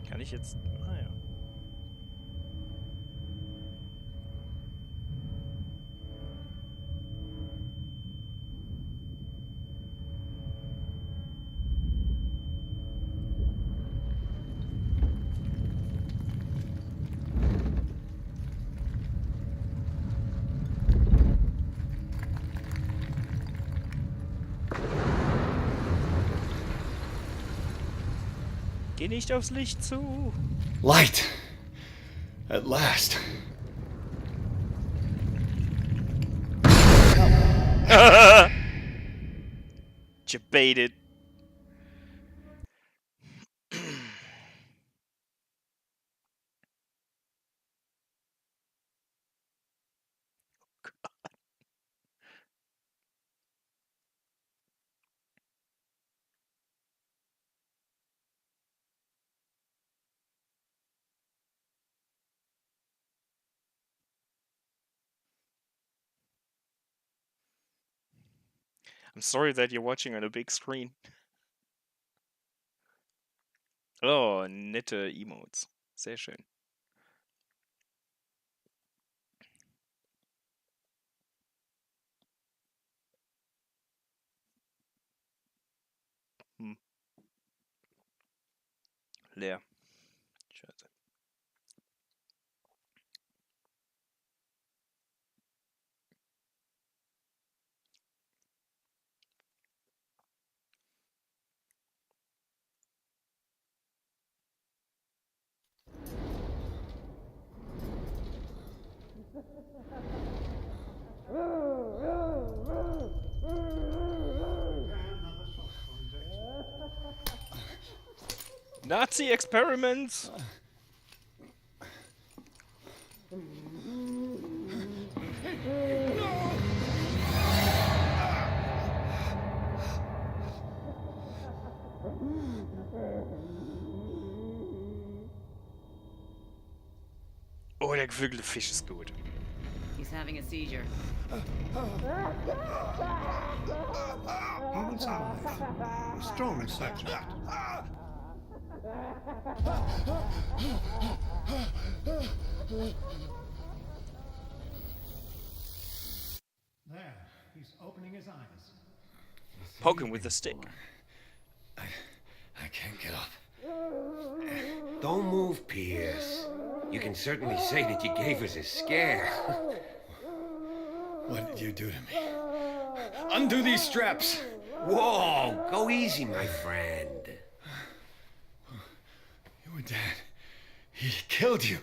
Kann ich jetzt... Ah ja. Geh nicht aufs Licht zu. Light. At last. Debated. I'm sorry that you're watching on a big screen. Oh, nette Emotes. Sehr schön. Leer. Scheiße. Nazi experiments! Oh, der geflügelte Fisch ist gut. He's having a seizure. Humans alive. Strong subject. There, he's opening his eyes. Poke him with a stick. I can't get up. Don't move, Pierce. You can certainly say that you gave us a scare. What did you do to me? Undo these straps! Whoa, go easy, my friend. You were dead. He killed you.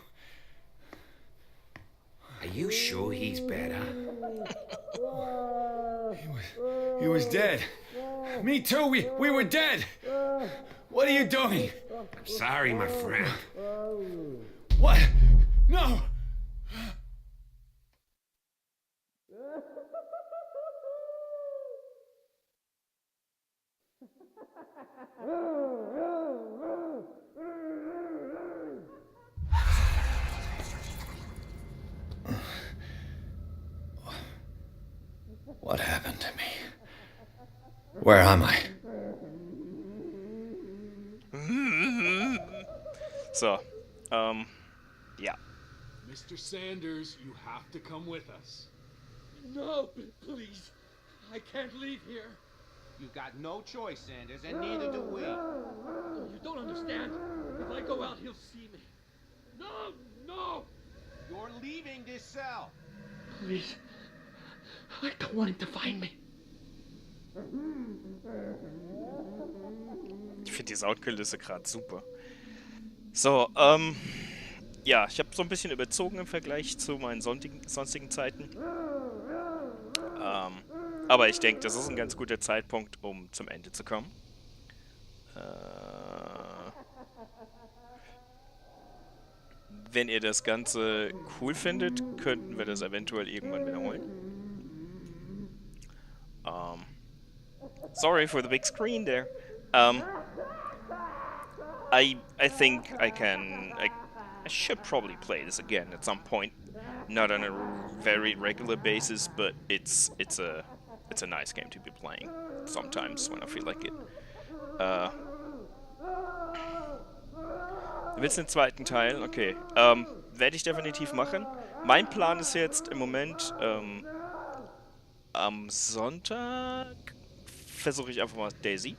Are you sure he's better? He was dead. Me too, we were dead. What are you doing? I'm sorry, my friend. What? No! What happened to me? Where am I? So, yeah. Mr. Sanders, you have to come with us. No, please. I can't leave here. You've got no choice, Sanders, and neither do we. Oh, you don't understand. If I go out, he'll see me. No, no! You're leaving this cell. Please. I don't want him to find me. Ich finde die Soundkulisse gerade super. So, ja, ich habe so ein bisschen überzogen im Vergleich zu meinen sonstigen Zeiten. Aber ich denke, das ist ein ganz guter Zeitpunkt, um zum Ende zu kommen. Wenn ihr das Ganze cool findet, könnten wir das eventuell irgendwann wiederholen. Sorry for the big screen there. I think I should probably play this again at some point. Not on a very regular basis, but it's a nice game to be playing sometimes when I feel like it. Du willst den zweiten Teil? Okay. Werde ich definitiv machen. Mein Plan ist jetzt im Moment, am Sonntag versuche ich einfach mal Daisy.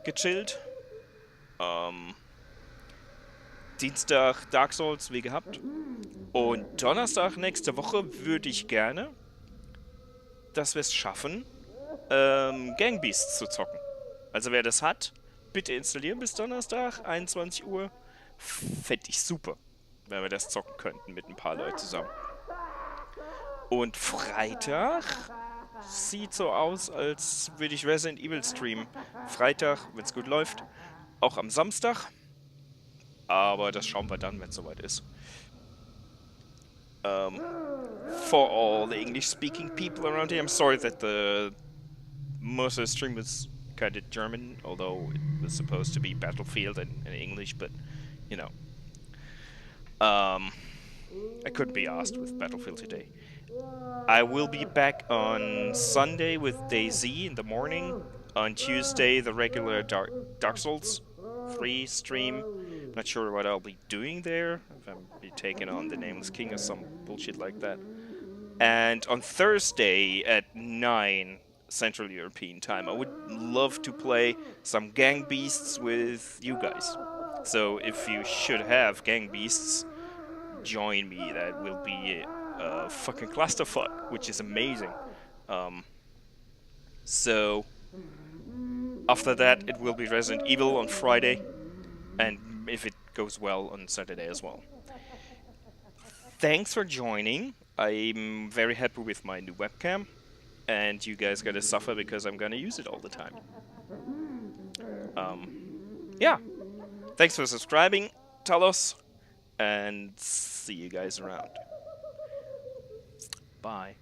Gechillt. Dienstag Dark Souls, wie gehabt. Und Donnerstag nächste Woche würde ich gerne, dass wir es schaffen, Gang Beasts zu zocken. Also wer das hat, bitte installieren bis Donnerstag, 21 Uhr. Fände ich super, wenn wir das zocken könnten mit ein paar Leuten zusammen. Und Freitag sieht so aus, als würde ich Resident Evil streamen. Freitag, wenn es gut läuft. Auch am Samstag. Aber das schauen wir dann, wenn es soweit ist. For all the English-speaking people around here, I'm sorry that most of the stream was kind of German, although it was supposed to be Battlefield in English, but, you know. I couldn't be asked with Battlefield today. I will be back on Sunday with DayZ in the morning. On Tuesday, the regular Dark Souls 3 stream. Not sure what I'll be doing there. If I'll be taking on the Nameless King or some bullshit like that. And on Thursday at 9 Central European time, I would love to play some Gang Beasts with you guys. So if you should have Gang Beasts, join me. That will be a fucking clusterfuck, which is amazing. So after that, it will be Resident Evil on Friday, and if it goes well, on Saturday as well. Thanks for joining. I'm very happy with my new webcam, and you guys gotta suffer because I'm gonna use it all the time. Yeah. Thanks for subscribing, Talos, and see you guys around. Bye.